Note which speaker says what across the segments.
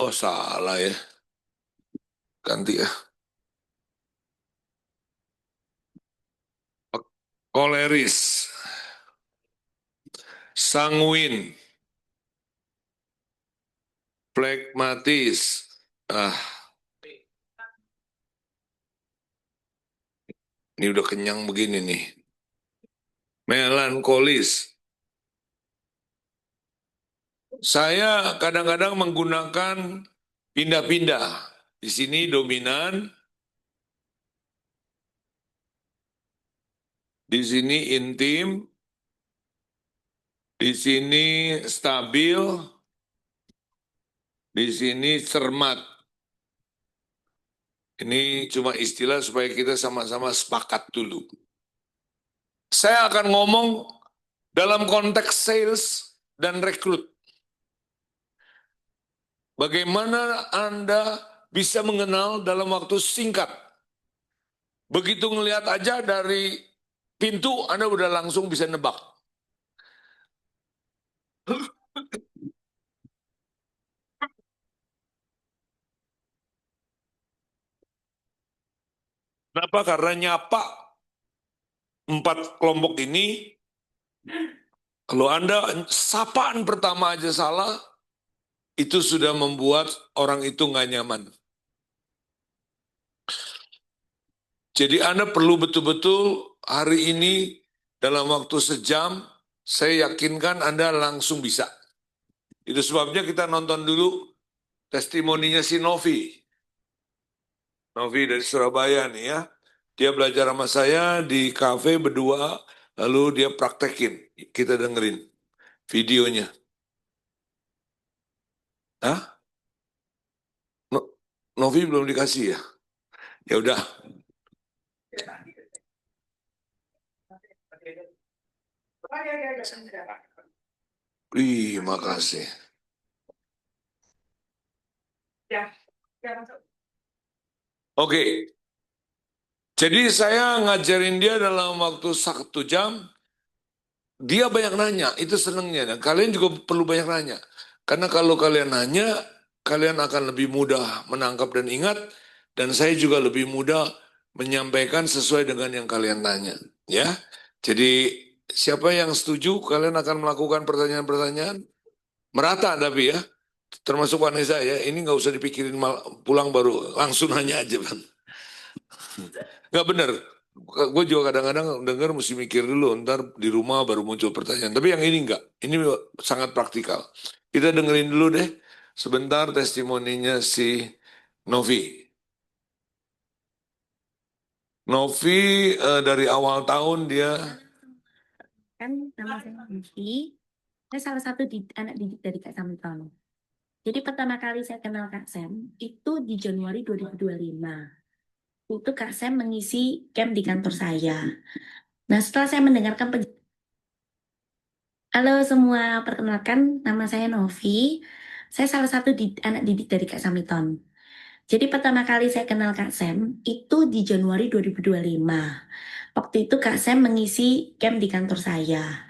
Speaker 1: Oh, salah ya. Ganti ya. Koleris, sanguin, flegmatis. Ah, ini udah kenyang begini nih. Melankolis. Saya kadang-kadang menggunakan pindah-pindah. Di sini dominan, di sini intim, di sini stabil, di sini cermat. Ini cuma istilah supaya kita sama-sama sepakat dulu. Saya akan ngomong dalam konteks sales dan rekrut. Bagaimana Anda bisa mengenal dalam waktu singkat? Begitu ngelihat aja dari pintu, Anda udah langsung bisa nebak. Kenapa? Karena nyapa 4 kelompok ini, kalau Anda sapaan pertama aja salah, itu sudah membuat orang itu nggak nyaman. Jadi Anda perlu betul-betul hari ini dalam waktu sejam, saya yakinkan Anda langsung bisa. Itu sebabnya kita nonton dulu testimoninya si Novi. Novi dari Surabaya nih ya. Dia belajar sama saya di kafe berdua, lalu dia praktekin. Kita dengerin videonya. Hah? Novi belum dikasih ya? Ya udah. Wih, makasih. Oke. Jadi saya ngajarin dia dalam waktu 1 jam, dia banyak nanya, itu senengnya. Dan kalian juga perlu banyak nanya. Karena kalau kalian nanya, kalian akan lebih mudah menangkap dan ingat, dan saya juga lebih mudah menyampaikan sesuai dengan yang kalian tanya. Ya, jadi siapa yang setuju, kalian akan melakukan pertanyaan-pertanyaan merata, tapi ya, termasuk Vanessa ya, ini nggak usah dipikirin pulang baru langsung nanya aja, Bang. Nggak bener. Gue juga kadang-kadang denger mesti mikir dulu, ntar di rumah baru muncul pertanyaan. Tapi yang ini enggak, ini sangat praktikal. Kita dengerin dulu deh sebentar testimoninya si Novi. Novi dari awal tahun dia...
Speaker 2: Kan nama saya Novi, saya salah satu anak didik dari Kak Samton. Jadi pertama kali saya kenal Kak Sam itu di Januari 2025. Itu Kak Sam mengisi camp di kantor saya. Nah, setelah saya mendengarkan Halo semua, perkenalkan nama saya Novi. Saya salah satu anak didik dari Kak Samiton. Jadi pertama kali saya kenal Kak Sam itu di Januari 2025. Waktu itu Kak Sam mengisi camp di kantor saya.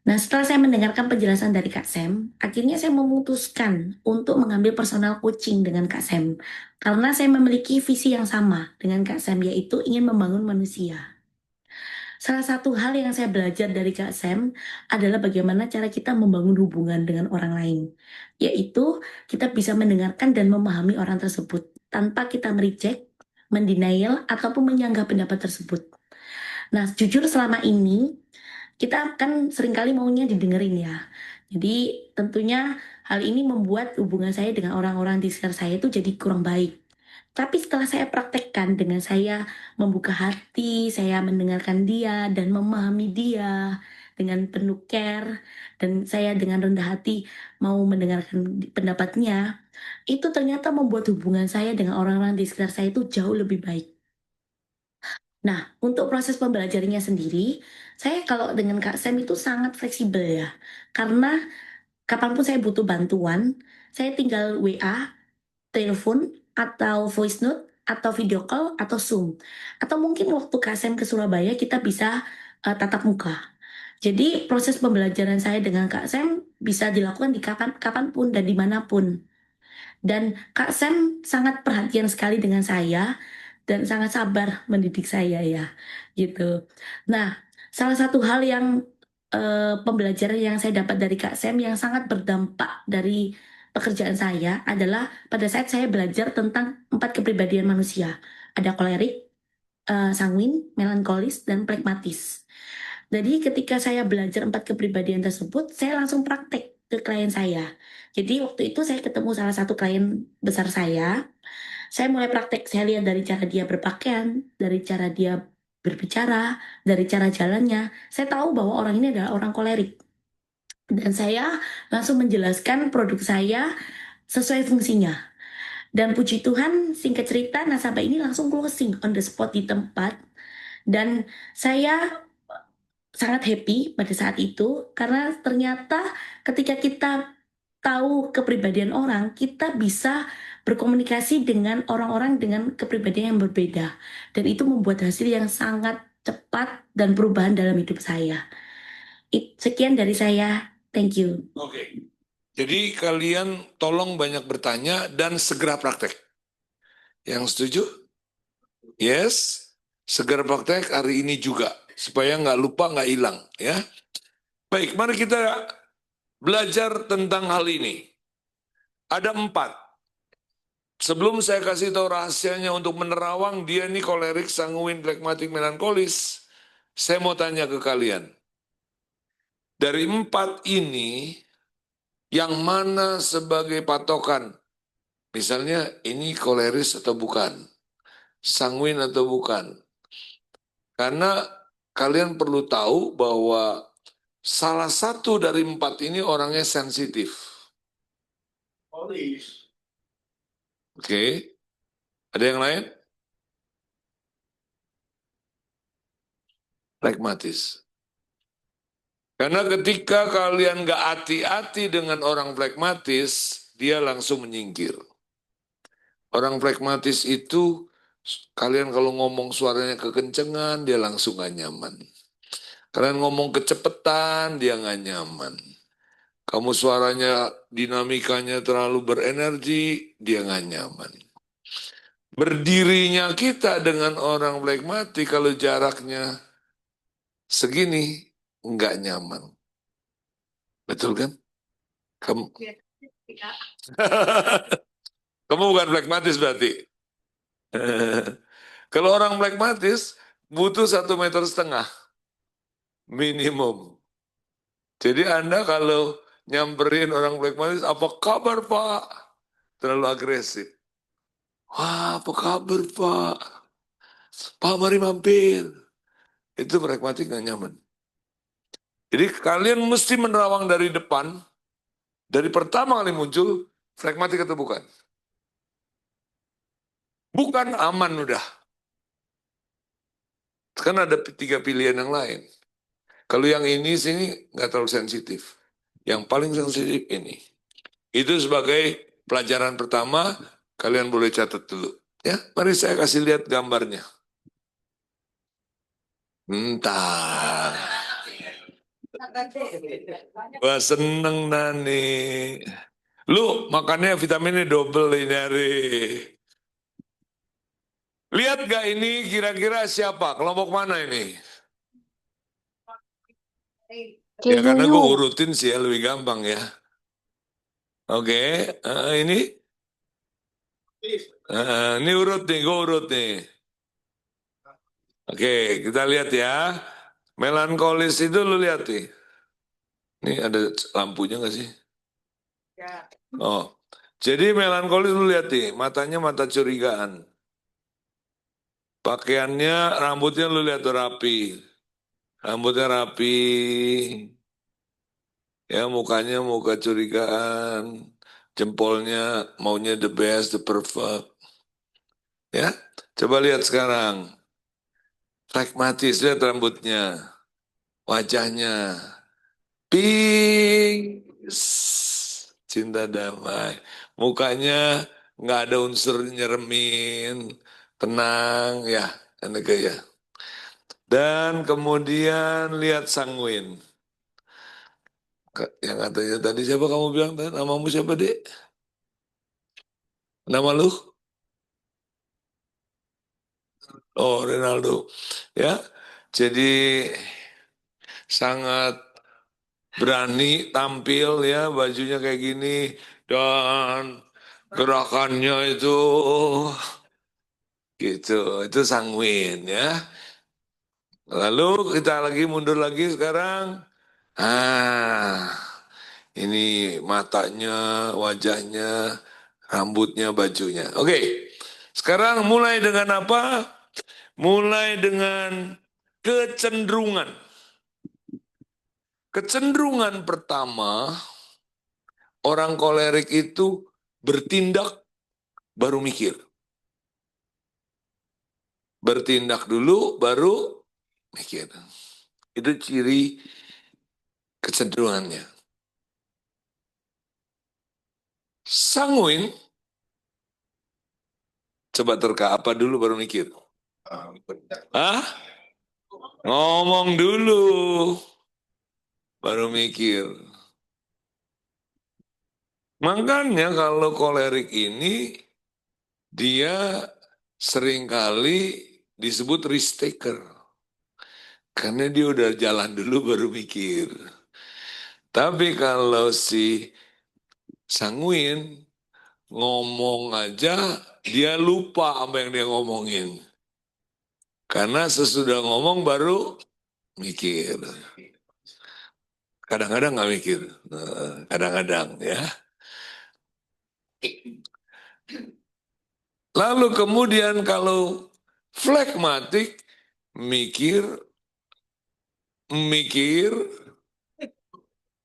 Speaker 2: Nah, setelah saya mendengarkan penjelasan dari Kak Sam, akhirnya saya memutuskan untuk mengambil personal coaching dengan Kak Sam. Karena saya memiliki visi yang sama dengan Kak Sam, yaitu ingin membangun manusia. Salah satu hal yang saya belajar dari Kak Sam adalah bagaimana cara kita membangun hubungan dengan orang lain. Yaitu kita bisa mendengarkan dan memahami orang tersebut tanpa kita mereject, mendenial, ataupun menyanggah pendapat tersebut. Nah, jujur selama ini kita kan seringkali maunya didengerin ya. Jadi tentunya hal ini membuat hubungan saya dengan orang-orang di sekitar saya itu jadi kurang baik. Tapi setelah saya praktekkan dengan saya membuka hati, saya mendengarkan dia dan memahami dia dengan penuh care, dan saya dengan rendah hati mau mendengarkan pendapatnya, itu ternyata membuat hubungan saya dengan orang-orang di sekitar saya itu jauh lebih baik. Nah, untuk proses pembelajarannya sendiri, saya kalau dengan Kak Sam itu sangat fleksibel ya. Karena kapanpun saya butuh bantuan, saya tinggal WA, telepon, atau voice note, atau video call, atau Zoom. Atau mungkin waktu Kak Sam ke Surabaya, kita bisa tatap muka. Jadi proses pembelajaran saya dengan Kak Sam bisa dilakukan di kapanpun dan dimanapun. Dan Kak Sam sangat perhatian sekali dengan saya dan sangat sabar mendidik saya ya, gitu. Nah, salah satu hal yang pembelajaran yang saya dapat dari Kak Sam yang sangat berdampak dari pekerjaan saya adalah pada saat saya belajar tentang 4 kepribadian manusia. Ada kolerik, sanguin, melankolis, dan pragmatis. Jadi ketika saya belajar 4 kepribadian tersebut, saya langsung praktek ke klien saya. Jadi waktu itu saya ketemu salah satu klien besar saya mulai praktek, saya lihat dari cara dia berpakaian, dari cara dia berbicara, dari cara jalannya. Saya tahu bahwa orang ini adalah orang kolerik. Dan saya langsung menjelaskan produk saya sesuai fungsinya. Dan puji Tuhan, singkat cerita, nasabah ini langsung closing on the spot di tempat. Dan saya sangat happy pada saat itu karena ternyata ketika kita tahu kepribadian orang, kita bisa berkomunikasi dengan orang-orang dengan kepribadian yang berbeda. Dan itu membuat hasil yang sangat cepat dan perubahan dalam hidup saya. Sekian dari saya. Thank you.
Speaker 1: Oke. Jadi kalian tolong banyak bertanya dan segera praktek. Yang setuju? Yes. Segera praktek hari ini juga. Supaya nggak lupa, nggak hilang. Ya. Baik, mari kita belajar tentang hal ini. Ada 4. Sebelum saya kasih tahu rahasianya untuk menerawang dia nih kolerik, sanguin, flekmatik, melankolis, saya mau tanya ke kalian. Dari 4 ini, yang mana sebagai patokan? Misalnya ini koleris atau bukan? Sanguin atau bukan? Karena kalian perlu tahu bahwa salah satu dari 4 ini orangnya sensitif. Oke, ada yang lain? Flekmatis. Karena ketika kalian gak hati-hati dengan orang flekmatis, dia langsung menyingkir. Orang flekmatis itu, kalian kalau ngomong suaranya kekencengan, dia langsung gak nyaman. Kalian ngomong kecepatan, dia gak nyaman. Kamu suaranya, dinamikanya terlalu berenergi, dia gak nyaman. Berdirinya kita dengan orang flekmatik, kalau jaraknya segini, nggak nyaman. Betul kan? Kamu, kamu bukan flekmatis berarti. Kalau orang flekmatis, butuh 1,5 meter minimum. Jadi Anda kalau nyamperin orang flekmatis, apa kabar Pak? Terlalu agresif. Wah, apa kabar Pak? Pak mari mampir. Itu flekmatik nggak nyaman. Jadi kalian mesti menerawang dari depan, dari pertama kali muncul, flekmatik atau bukan? Bukan, aman udah. Kan ada 3 pilihan yang lain. Kalau yang ini sini nggak terlalu sensitif. Yang paling sensitif ini. Itu sebagai pelajaran pertama, kalian boleh catat dulu. Ya, mari saya kasih lihat gambarnya. Entar. Wah, seneng Nani. Lu makannya vitaminnya double ini hari. Lihat gak ini kira-kira siapa? Kelompok mana ini? Ya karena gue urutin sih ya, lebih gampang ya. Oke, ini urut nih, gue urut nih. Oke, kita lihat ya. Melankolis itu lu lihat nih. Ini ada lampunya nggak sih? Oh, jadi melankolis lu lihat nih, matanya mata curigaan. Pakaiannya, rambutnya lu lihat tuh rapi. Rambutnya rapi. Ya, mukanya muka curigaan. Jempolnya maunya the best, the perfect. Ya, coba lihat sekarang. Pragmatis, lihat rambutnya. Wajahnya. Peace. Cinta damai. Mukanya nggak ada unsur nyeremin. Tenang, ya. Enak ya. Dan kemudian lihat sanguin. Yang katanya tadi siapa kamu bilang tadi? Namamu siapa, Dek? Nama lu? Oh, Ronaldo. Ya, jadi sangat berani tampil ya, bajunya kayak gini dan gerakannya itu gitu, itu sanguin ya. Lalu kita lagi mundur lagi sekarang. Ah, ini matanya, wajahnya, rambutnya, bajunya. Oke, sekarang mulai dengan apa? Mulai dengan kecenderungan. Kecenderungan pertama, orang kolerik itu bertindak baru mikir. Bertindak dulu baru mikir. Itu ciri kecenderungannya. Sanguin, coba terka apa dulu baru mikir. Hah? Ngomong dulu baru mikir. Makanya kalau kolerik ini dia seringkali disebut risk taker. Karena dia udah jalan dulu baru mikir. Tapi kalau si sanguin ngomong aja dia lupa apa yang dia ngomongin. Karena sesudah ngomong baru mikir. Kadang-kadang nggak mikir. Kadang-kadang ya. Lalu kemudian kalau flekmatik mikir, mikir,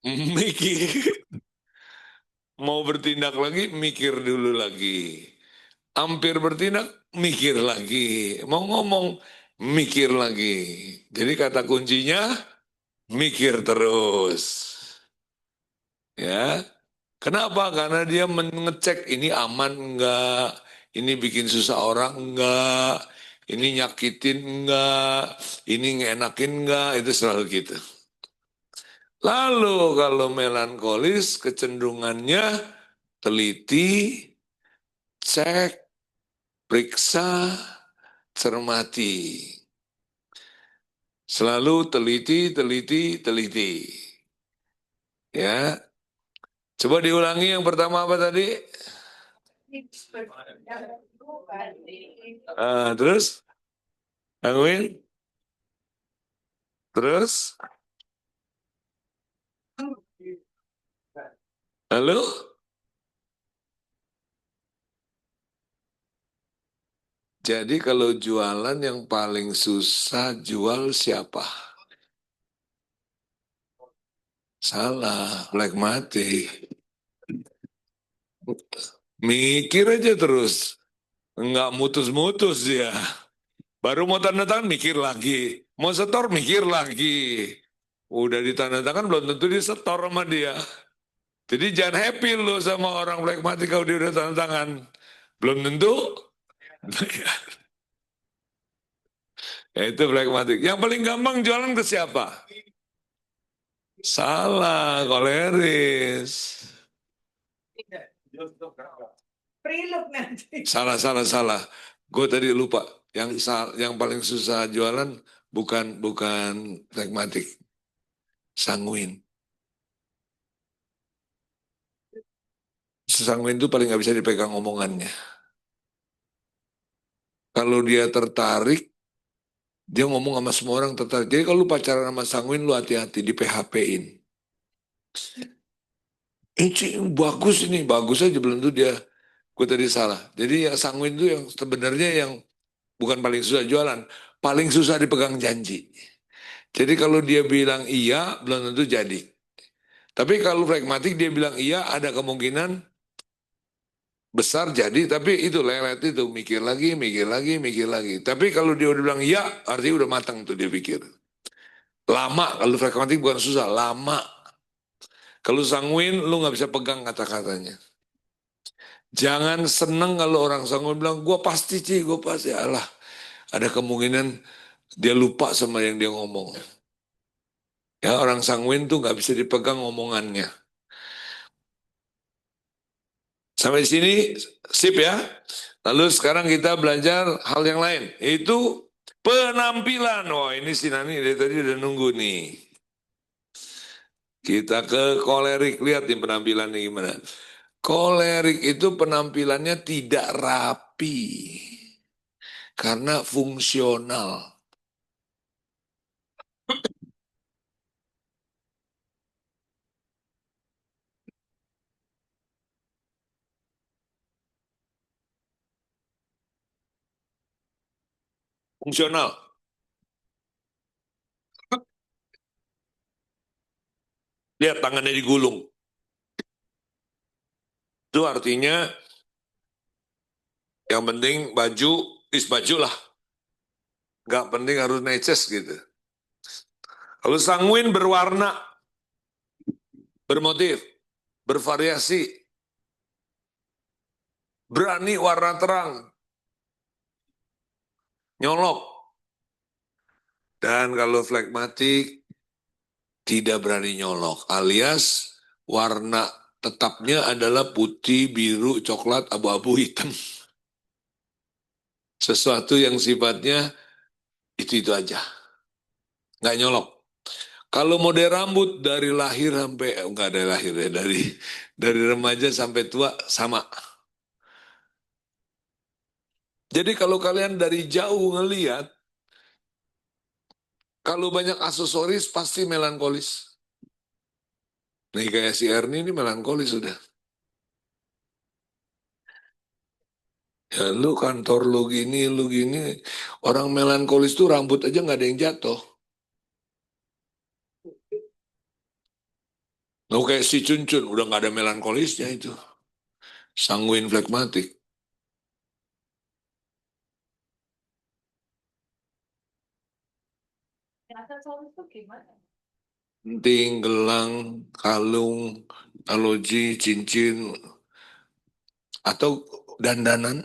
Speaker 1: mikir, mau bertindak lagi, mikir dulu lagi. Hampir bertindak, mikir lagi. Mau ngomong, mikir lagi. Jadi kata kuncinya, mikir terus. Ya, kenapa? Karena dia mengecek ini aman enggak, ini bikin susah orang enggak, ini nyakitin enggak, ini ngenakin enggak, itu selalu gitu. Lalu kalau melankolis kecenderungannya teliti, cek, periksa, cermati. Selalu teliti, teliti, teliti. Ya, coba diulangi yang pertama apa tadi? Terus, Angwin, terus, lalu, jadi kalau jualan yang paling susah jual siapa? Salah, pragmatik. Mikir aja terus, nggak mutus-mutus dia. Baru mau tanda tangan mikir lagi, mau setor mikir lagi. Udah ditanda tangan belum tentu disetor sama dia. Jadi jangan happy lo sama orang pragmatik kalau dia udah tanda tangan. Belum tentu. Ya itu pragmatik. Yang paling gampang jualan ke siapa? Salah, koleris. Salah, salah, salah. Gue tadi lupa. Yang paling susah jualan bukan pragmatik, sanguin. Sanguin itu paling nggak bisa dipegang omongannya. Kalau dia tertarik, dia ngomong sama semua orang tertarik. Jadi kalau lu pacaran sama sanguin, lu hati-hati di PHP-in. Bagus ini, bagus aja belum tuh dia. Gue tadi salah. Jadi yang sanguin itu yang sebenarnya yang bukan paling susah jualan, paling susah dipegang janji. Jadi kalau dia bilang iya, belum tentu jadi. Tapi kalau pragmatik dia bilang iya, ada kemungkinan besar jadi, tapi itu lelet itu, mikir lagi, mikir lagi, mikir lagi. Tapi kalau dia udah bilang iya, artinya udah matang tuh dia pikir. Lama, kalau pragmatik bukan susah, lama. Kalau sanguin, lu nggak bisa pegang kata-katanya. Jangan seneng kalau orang sanguin bilang, gue pasti sih, gue pasti. Alah, ada kemungkinan dia lupa sama yang dia ngomong. Ya, orang sanguin tuh nggak bisa dipegang omongannya. Sampai sini sip ya. Lalu sekarang kita belajar hal yang lain, yaitu penampilan. Wah ini si Nani dari tadi udah nunggu nih. Kita ke kolerik, lihat nih penampilannya gimana. Kolerik itu penampilannya tidak rapi, karena fungsional. Fungsional. Lihat tangannya digulung. Itu artinya yang penting baju, baju lah. Nggak penting harus neces gitu. Kalau sanguin berwarna, bermotif, bervariasi, berani warna terang, nyolok. Dan kalau flekmatik, tidak berani nyolok, alias warna tetapnya adalah putih, biru, coklat, abu-abu, hitam. Sesuatu yang sifatnya itu aja, nggak nyolok. Kalau model rambut dari lahir sampai enggak dari lahir ya, dari remaja sampai tua sama. Jadi kalau kalian dari jauh ngelihat, kalau banyak aksesoris pasti melankolis. Nih kayak si Ernie ini melankolis sudah. Ya lu kantor lu gini, orang melankolis tuh rambut aja nggak ada yang jatuh. Lu kayak si Cuncun, udah nggak ada melankolisnya itu. Sanguin flekmatik. Penting, gelang, kalung, aloji, cincin, atau dandanan.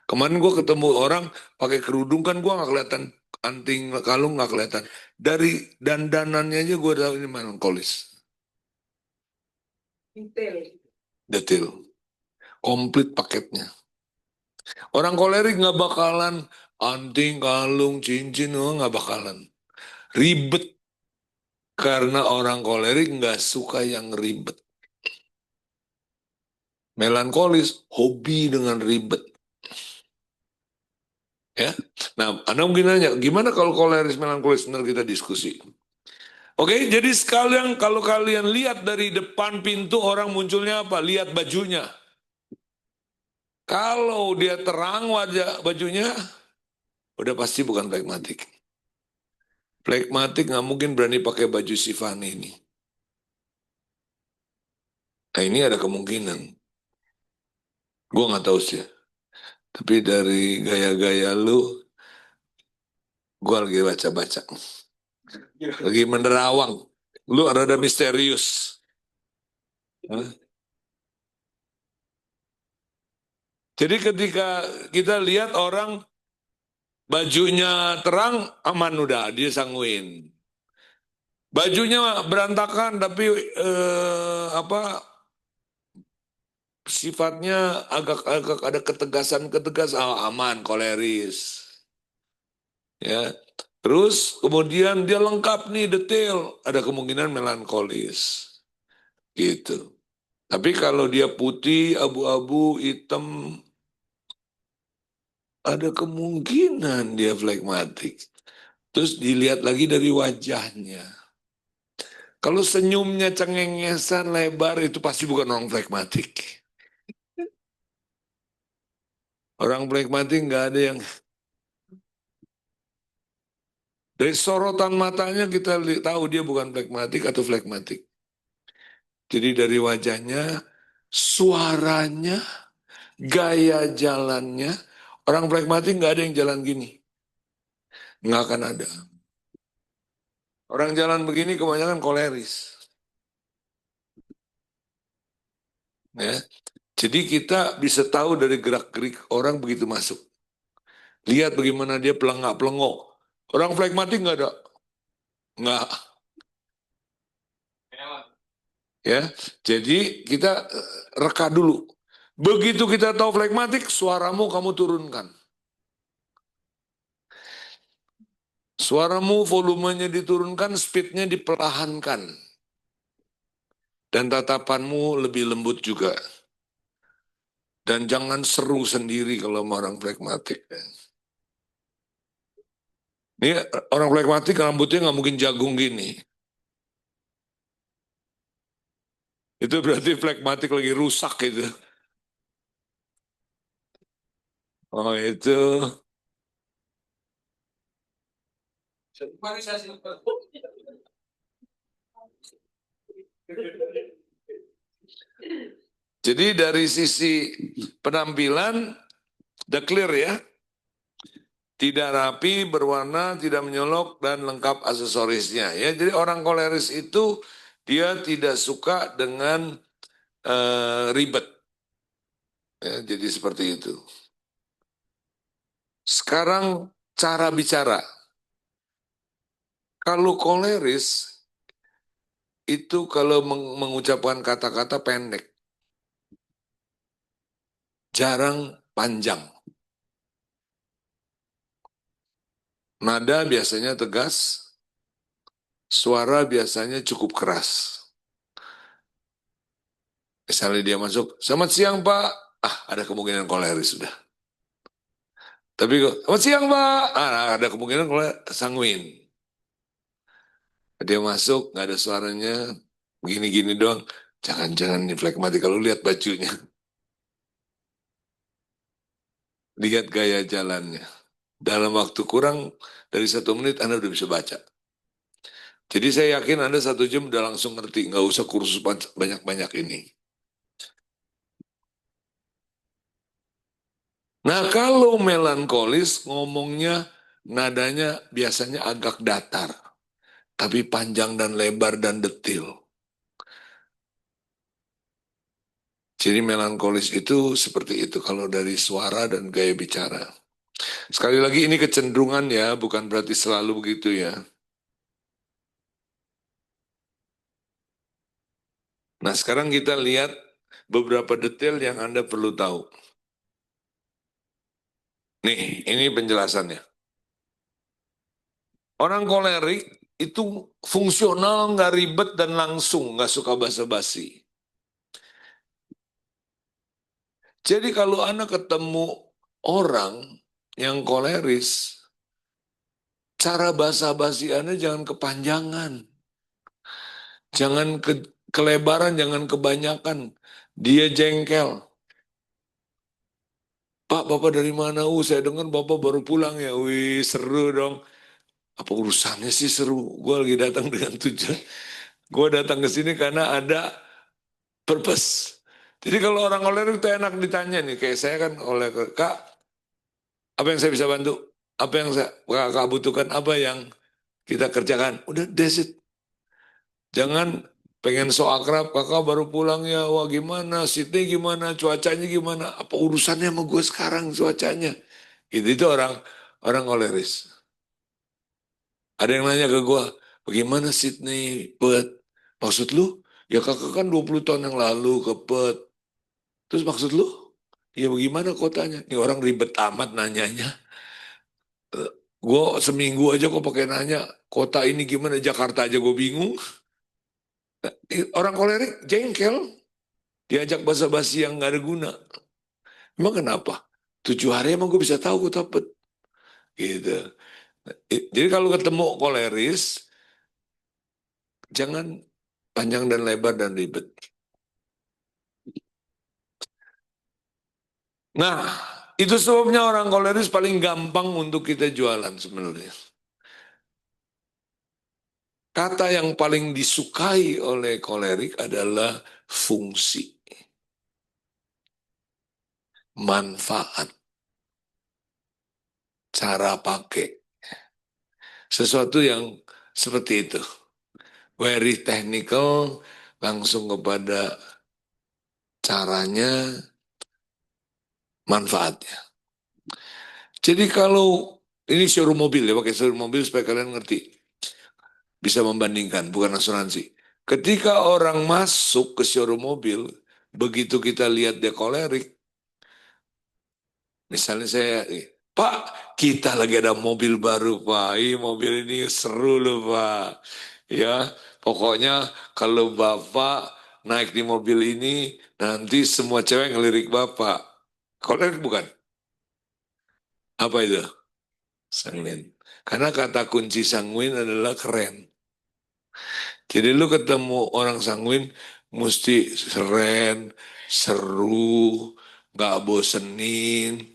Speaker 1: Kemarin gue ketemu orang pakai kerudung kan gue nggak kelihatan, anting kalung nggak kelihatan. Dari dandanannya aja gue tahu ini melankolis. Detail, komplit paketnya. Orang kolerik nggak bakalan anting, kalung, cincin, oh, nggak bakalan. Ribet, karena orang kolerik nggak suka yang ribet. Melankolis, hobi dengan ribet. Ya, nah, Anda mungkin nanya, gimana kalau koleris melankolis? Benar kita diskusi. Oke, jadi sekalian kalau kalian lihat dari depan pintu orang munculnya apa? Lihat bajunya. Kalau dia terang wajah bajunya, udah pasti bukan flekmatik. Flekmatik nggak mungkin berani pakai baju si Fani ini. Nah ini ada kemungkinan. Gue nggak tahu sih. Tapi dari gaya-gaya lu, gue lagi baca-baca. Lagi menerawang. Lu rada misterius. Hah? Jadi ketika kita lihat orang bajunya terang, aman udah, dia sanguin. Bajunya berantakan tapi apa sifatnya agak-agak ada ketegasan-ketegas, aman, koleris. Ya. Terus kemudian dia lengkap nih detail, ada kemungkinan melankolis. Gitu. Tapi kalau dia putih, abu-abu, hitam, ada kemungkinan dia flekmatik. Terus dilihat lagi dari wajahnya. Kalau senyumnya cengengesan, lebar, itu pasti bukan orang flekmatik. Orang flekmatik nggak ada yang... Dari sorotan matanya kita tahu dia bukan flekmatik atau flekmatik. Jadi dari wajahnya, suaranya, gaya jalannya, orang flekmatik nggak ada yang jalan gini. Nggak akan ada. Orang jalan begini kebanyakan koleris. Ya. Jadi kita bisa tahu dari gerak-gerik orang begitu masuk. Lihat bagaimana dia pelengak-pelengok. Orang flekmatik nggak ada. Nggak. Ya. Jadi kita reka dulu. Begitu kita tahu flekmatik, suaramu kamu turunkan. Suaramu volumenya diturunkan, speednya diperlahankan. Dan tatapanmu lebih lembut juga. Dan jangan seru sendiri kalau sama orang flekmatik. Ini orang flekmatik rambutnya nggak mungkin jagung gini. Itu berarti flekmatik lagi rusak gitu. Oh itu. Jadi dari sisi penampilan udah clear ya. Tidak rapi, berwarna, tidak menyolok, dan lengkap aksesorisnya. Ya, jadi orang koleris itu dia tidak suka dengan ribet. Ya, jadi seperti itu. Sekarang cara bicara. Kalau koleris itu kalau mengucapkan kata-kata pendek, jarang panjang. Nada biasanya tegas, suara biasanya cukup keras. Misalnya dia masuk, selamat siang Pak, ada kemungkinan koleris sudah. Tapi kok, selamat siang Pak, ada kemungkinan koleris sanguin. Dia masuk, nggak ada suaranya, begini-gini doang. Jangan-jangan nih flekmatik kalau lihat bajunya. Lihat gaya jalannya. Dalam waktu kurang dari 1 menit Anda udah bisa baca. Jadi saya yakin Anda 1 jam udah langsung ngerti, nggak usah kursus banyak-banyak ini. Nah kalau melankolis ngomongnya nadanya biasanya agak datar, tapi panjang dan lebar dan detil. Jadi melankolis itu seperti itu kalau dari suara dan gaya bicara. Sekali lagi ini kecenderungan ya, bukan berarti selalu begitu ya. Nah sekarang kita lihat beberapa detail yang Anda perlu tahu. Nih, ini penjelasannya. Orang kolerik itu fungsional, nggak ribet dan langsung, nggak suka basa-basi. Jadi kalau Anda ketemu orang yang koleris, cara basa-basi Anda jangan kepanjangan. Jangan kelebaran, jangan kebanyakan. Dia jengkel. Pak, Bapak dari mana? Saya dengar Bapak baru pulang ya. Wih, seru dong. Apa urusannya sih seru? Gue lagi datang dengan tujuan. Gue datang ke sini karena ada purpose. Jadi kalau orang kolerik itu enak ditanya nih. Kayak saya kan oleh Kak, apa yang saya bisa bantu? Apa yang Kakak butuhkan? Apa yang kita kerjakan? Udah, that's it. Jangan pengen so akrab, kakak baru pulang ya, wah gimana, Sydney gimana, cuacanya gimana, apa urusannya sama gue sekarang cuacanya. Gitu, itu orang orang koleris. Ada yang nanya ke gue, bagaimana Sydney, Perth? Maksud lu? Ya kakak kan 20 tahun yang lalu ke Perth. Terus maksud lu? Ya bagaimana kotanya? Ini orang ribet amat nanyanya. Gue seminggu aja kok pakai nanya, kota ini gimana, Jakarta aja gue bingung. Orang kolerik jengkel, diajak basa-basi yang nggak ada guna. Emang kenapa? 7 hari emang gue bisa tahu gue dapet. Gitu. Jadi kalau ketemu koleris, jangan panjang dan lebar dan ribet. Nah, itu sebabnya orang koleris paling gampang untuk kita jualan sebenarnya. Kata yang paling disukai oleh kolerik adalah fungsi, manfaat, cara pakai. Sesuatu yang seperti itu. Very technical, langsung kepada caranya, manfaatnya. Jadi kalau ini showroom mobil ya, pakai showroom mobil supaya kalian ngerti. Bisa membandingkan, bukan asuransi. Ketika orang masuk ke showroom mobil, Begitu kita lihat dia kolerik, misalnya saya, Pak, kita lagi ada mobil baru, Pak. Ih, mobil ini seru loh, Pak. Ya, pokoknya kalau Bapak naik di mobil ini, nanti semua cewek ngelirik Bapak. Kolerik bukan? Apa itu? Sanguin. Karena kata kunci sanguin adalah keren. Jadi lu ketemu orang sanguin, mesti keren, seru, nggak bosenin.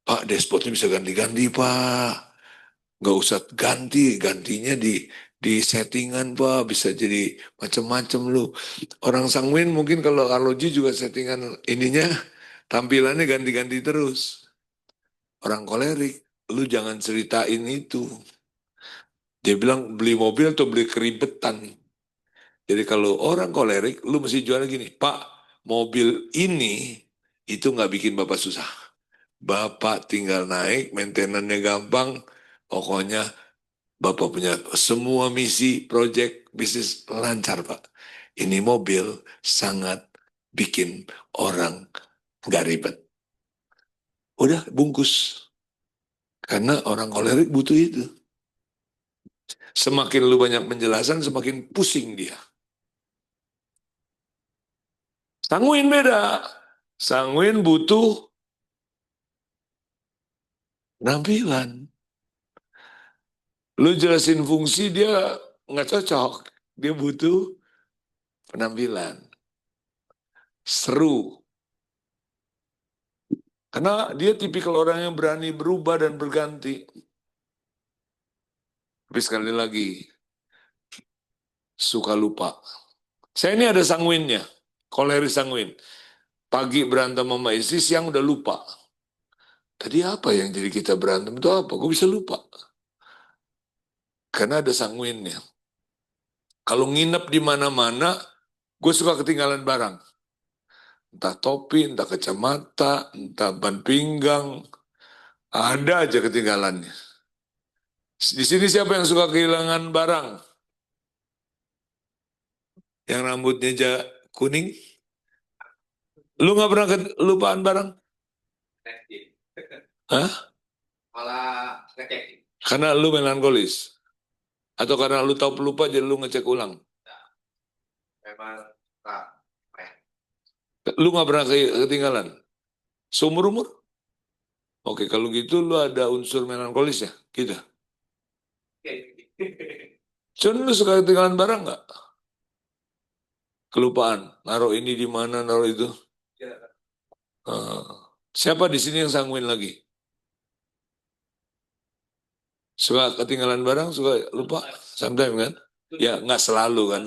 Speaker 1: Pak, dashboardnya bisa ganti-ganti, Pak. Nggak usah ganti, gantinya di settingan, Pak. Bisa jadi macam-macam lu. Orang sanguin mungkin kalau arloji juga settingan ininya, tampilannya ganti-ganti terus. Orang kolerik, lu jangan ceritain itu. Dia bilang beli mobil atau beli keribetan. Jadi kalau orang kolerik, lu mesti jual gini, Pak, mobil ini itu nggak bikin Bapak susah. Bapak tinggal naik, maintenance-nya gampang, pokoknya Bapak punya semua misi, proyek, bisnis lancar, Pak. Ini mobil sangat bikin orang nggak ribet. Udah, bungkus. Karena orang kolerik butuh itu. Semakin lu banyak penjelasan, semakin pusing dia. Sanguin beda. Sanguin butuh penampilan. Lu jelasin fungsi dia nggak cocok. Dia butuh penampilan. Seru. Karena dia tipikal orang yang berani berubah dan berganti. Tapi sekali lagi, suka lupa. Saya ini ada sanguinnya. Koleris sanguin. Pagi berantem sama istri, siang udah lupa. Tadi apa yang jadi kita berantem itu apa? Gue bisa lupa. Karena ada sanguinnya. Kalau nginep di mana-mana, gue suka ketinggalan barang. Entah topi, entah kacamata, entah ban pinggang. Ada aja ketinggalannya. Di sini siapa yang suka kehilangan barang? Yang rambutnya kuning? Lu nggak pernah kelupaan barang? Hah?
Speaker 3: Malah ngecek.
Speaker 1: Karena lu melankolis? Atau karena lu tahu pelupa jadi lu ngecek ulang?
Speaker 3: Memang tak.
Speaker 1: Lu nggak pernah ketinggalan? Seumur umur? Oke, kalau gitu lu ada unsur melankolis ya? Gitu. Cuman lu suka ketinggalan barang nggak? Kelupaan, naruh ini di mana, naruh itu. Siapa di sini yang sanguin lagi? Suka ketinggalan barang, suka lupa, sometimes kan? Ya nggak selalu kan?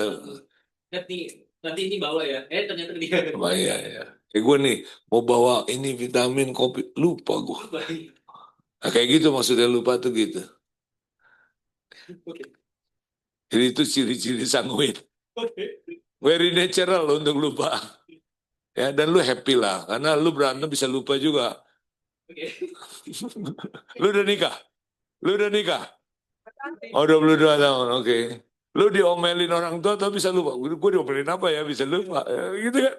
Speaker 3: Nanti ini bawa ya. Ternyata dia.
Speaker 1: Oh, iya, iya. Kayak gue nih, mau bawa ini vitamin, kopi, lupa gue. Nah, kayak gitu maksudnya lupa tuh gitu. Jadi itu ciri-ciri sanguin. Very natural loh untuk lupa. Ya, dan lu happy lah, karena lu berantem bisa lupa juga. Lu udah nikah? Lu udah nikah? Oh, 22 tahun, oke. Lu diomelin orang tua tapi bisa lupa. Gue diomelin apa ya, bisa lupa. Ya, gitu kan.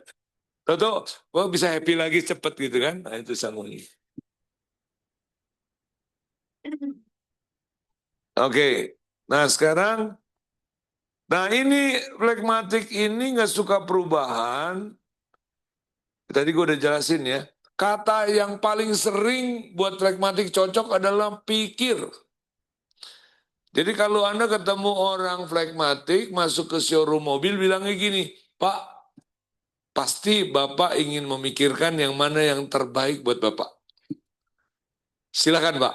Speaker 1: Tahu-tahu, gua bisa happy lagi cepet gitu kan. Nah, itu sanguin. Oke, nah sekarang, nah ini flekmatik ini nggak suka perubahan. Tadi gue udah jelasin ya. Kata yang paling sering buat flekmatik cocok adalah pikir. Jadi kalau Anda ketemu orang flekmatik masuk ke showroom mobil bilangnya gini, Pak, pasti Bapak ingin memikirkan yang mana yang terbaik buat Bapak. Silakan Pak,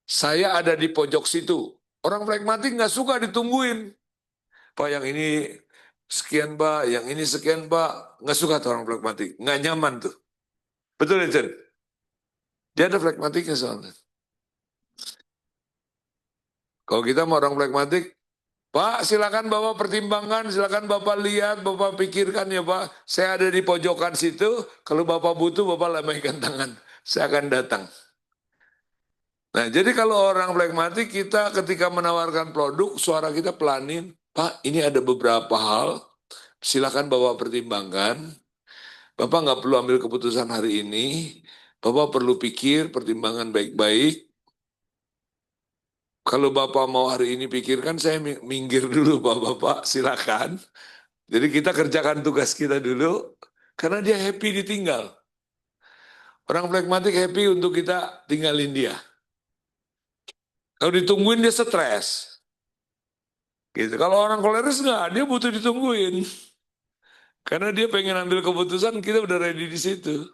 Speaker 1: saya ada di pojok situ. Orang flekmatik nggak suka ditungguin. Pak yang ini sekian Pak, yang ini sekian Pak. Nggak suka tuh orang flekmatik, nggak nyaman tuh. Betul ya Jen? Dia ada flekmatiknya soalnya. Kalau kita mau orang flekmatik, Pak, silakan Bapak pertimbangkan, silakan Bapak lihat, Bapak pikirkan ya Pak. Saya ada di pojokan situ, kalau Bapak butuh, Bapak lambaikan tangan. Saya akan datang. Nah, jadi kalau orang flekmatik, kita ketika menawarkan produk, suara kita pelanin. Pak, ini ada beberapa hal, silakan Bapak pertimbangkan. Bapak nggak perlu ambil keputusan hari ini. Bapak perlu pikir, pertimbangan baik-baik. Kalau Bapak mau hari ini pikirkan, saya minggir dulu Bapak-Bapak, silakan. Jadi kita kerjakan tugas kita dulu, karena dia happy ditinggal. Orang flekmatik happy untuk kita tinggalin dia. Kalau ditungguin dia stres. Gitu. Kalau orang koleris nggak, dia butuh ditungguin. Karena dia pengen ambil keputusan, kita udah ready di situ.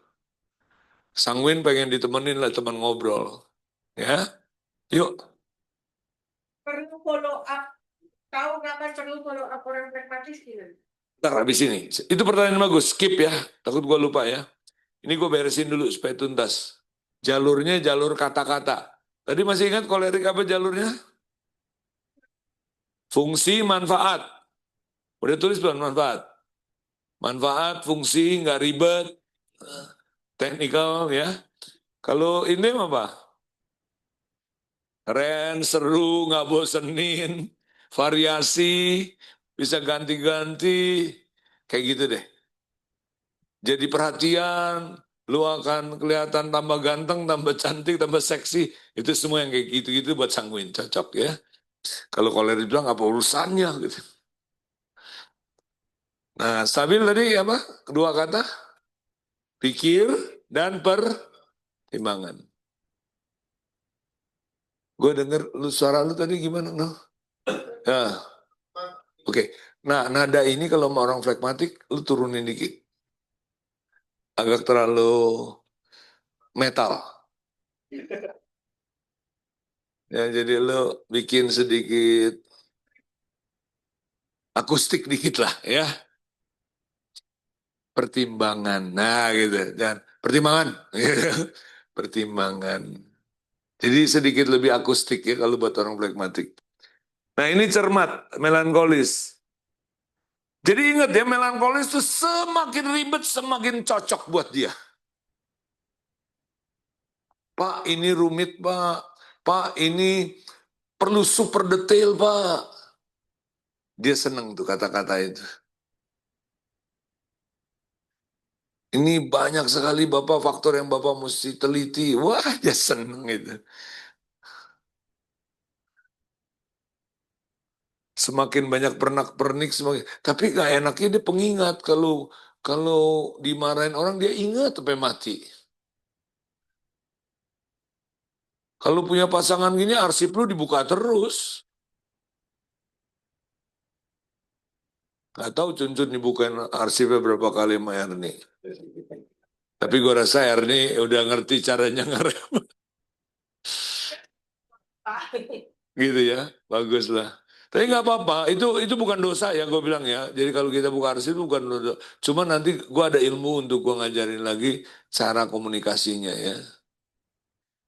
Speaker 1: Sangwin pengen ditemenin lah teman ngobrol. Ya, yuk.
Speaker 4: Perlu follow up. Tahu kapan perlu follow up orang pragmatis gitu?
Speaker 1: Ntar habis ini. Itu pertanyaan bagus. Skip ya. Takut gua lupa ya. Ini gue beresin dulu supaya tuntas. Jalurnya jalur kata-kata. Tadi masih ingat kolerik apa jalurnya? Fungsi, manfaat. Udah tulis belum manfaat? Manfaat, fungsi, nggak ribet. Teknikal ya. Kalau ini apa? Keren, seru, nggak bosenin. Variasi, bisa ganti-ganti. Kayak gitu deh. Jadi perhatian, lu akan kelihatan tambah ganteng, tambah cantik, tambah seksi. Itu semua yang kayak gitu-gitu buat Sangwin. Cocok ya. Kalau koleris bilang apa urusannya gitu. Nah, stabil tadi apa? Kedua kata, pikir dan pertimbangan. Gue denger lu suara lu tadi gimana, no? Ya, oke. Nah, nada ini kalau mau orang flekmatik, lu turunin dikit. Agak terlalu metal. Ya, jadi lu bikin sedikit akustik dikit lah ya. Pertimbangan. Nah, gitu. Dan pertimbangan. Pertimbangan. Jadi sedikit lebih akustik ya kalau buat orang flekmatik. Nah, ini cermat, melankolis. Jadi ingat ya, melankolis itu semakin ribet, semakin cocok buat dia. Pak, ini rumit, Pak. Pak, ini perlu super detail, Pak. Dia seneng tuh kata-kata itu. Ini banyak sekali Bapak faktor yang Bapak mesti teliti. Wah, dia seneng itu. Semakin banyak pernak-pernik, semakin. Tapi gak enaknya dia pengingat. Kalau dimarahin orang, dia ingat sampai mati. Kalau punya pasangan gini, arsip lu dibuka terus. Gak tahu Cun dibukain arsipnya berapa kali sama Erni. Tapi gue rasa Erni udah ngerti caranya ngerem. Gitu ya, bagus lah. Tapi nggak apa-apa, itu bukan dosa ya gue bilang ya. Jadi kalau kita buka arsip itu bukan dosa. Cuma nanti gue ada ilmu untuk gue ngajarin lagi cara komunikasinya ya.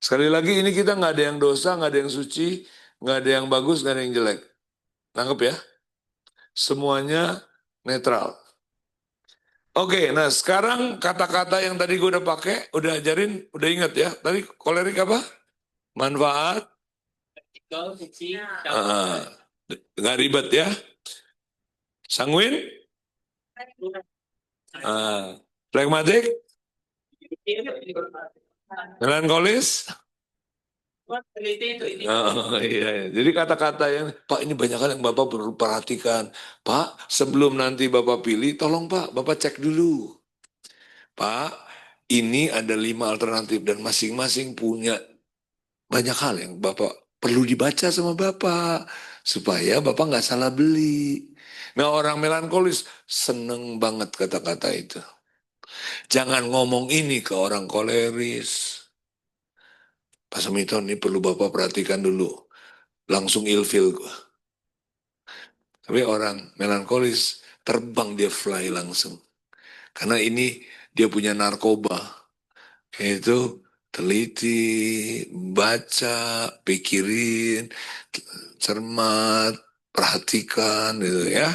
Speaker 1: Sekali lagi ini kita nggak ada yang dosa, nggak ada yang suci, nggak ada yang bagus, nggak ada yang jelek. Nangkep ya? Semuanya netral. Oke, nah sekarang kata-kata yang tadi gue udah pakai, udah ajarin, udah ingat ya. Tadi kolerik apa? Manfaat,
Speaker 3: Kalau fungsi,
Speaker 1: ah, nggak ribet ya. Sanguin, pragmatik, melankolis. Oh, iya, iya. Jadi kata-kata yang, Pak ini banyak hal yang Bapak perlu perhatikan. Pak, sebelum nanti Bapak pilih, tolong Pak, Bapak cek dulu. Pak, ini ada 5 alternatif dan masing-masing punya banyak hal yang Bapak perlu dibaca sama Bapak. Supaya Bapak nggak salah beli. Nah orang melankolis seneng banget kata-kata itu. Jangan ngomong ini ke orang koleris. Pak Semiton ini perlu Bapak perhatikan dulu. Langsung ilfil gua. Tapi orang melankolis terbang dia fly langsung. Karena ini dia punya narkoba. Yaitu teliti, baca, pikirin, cermat, perhatikan gitu ya.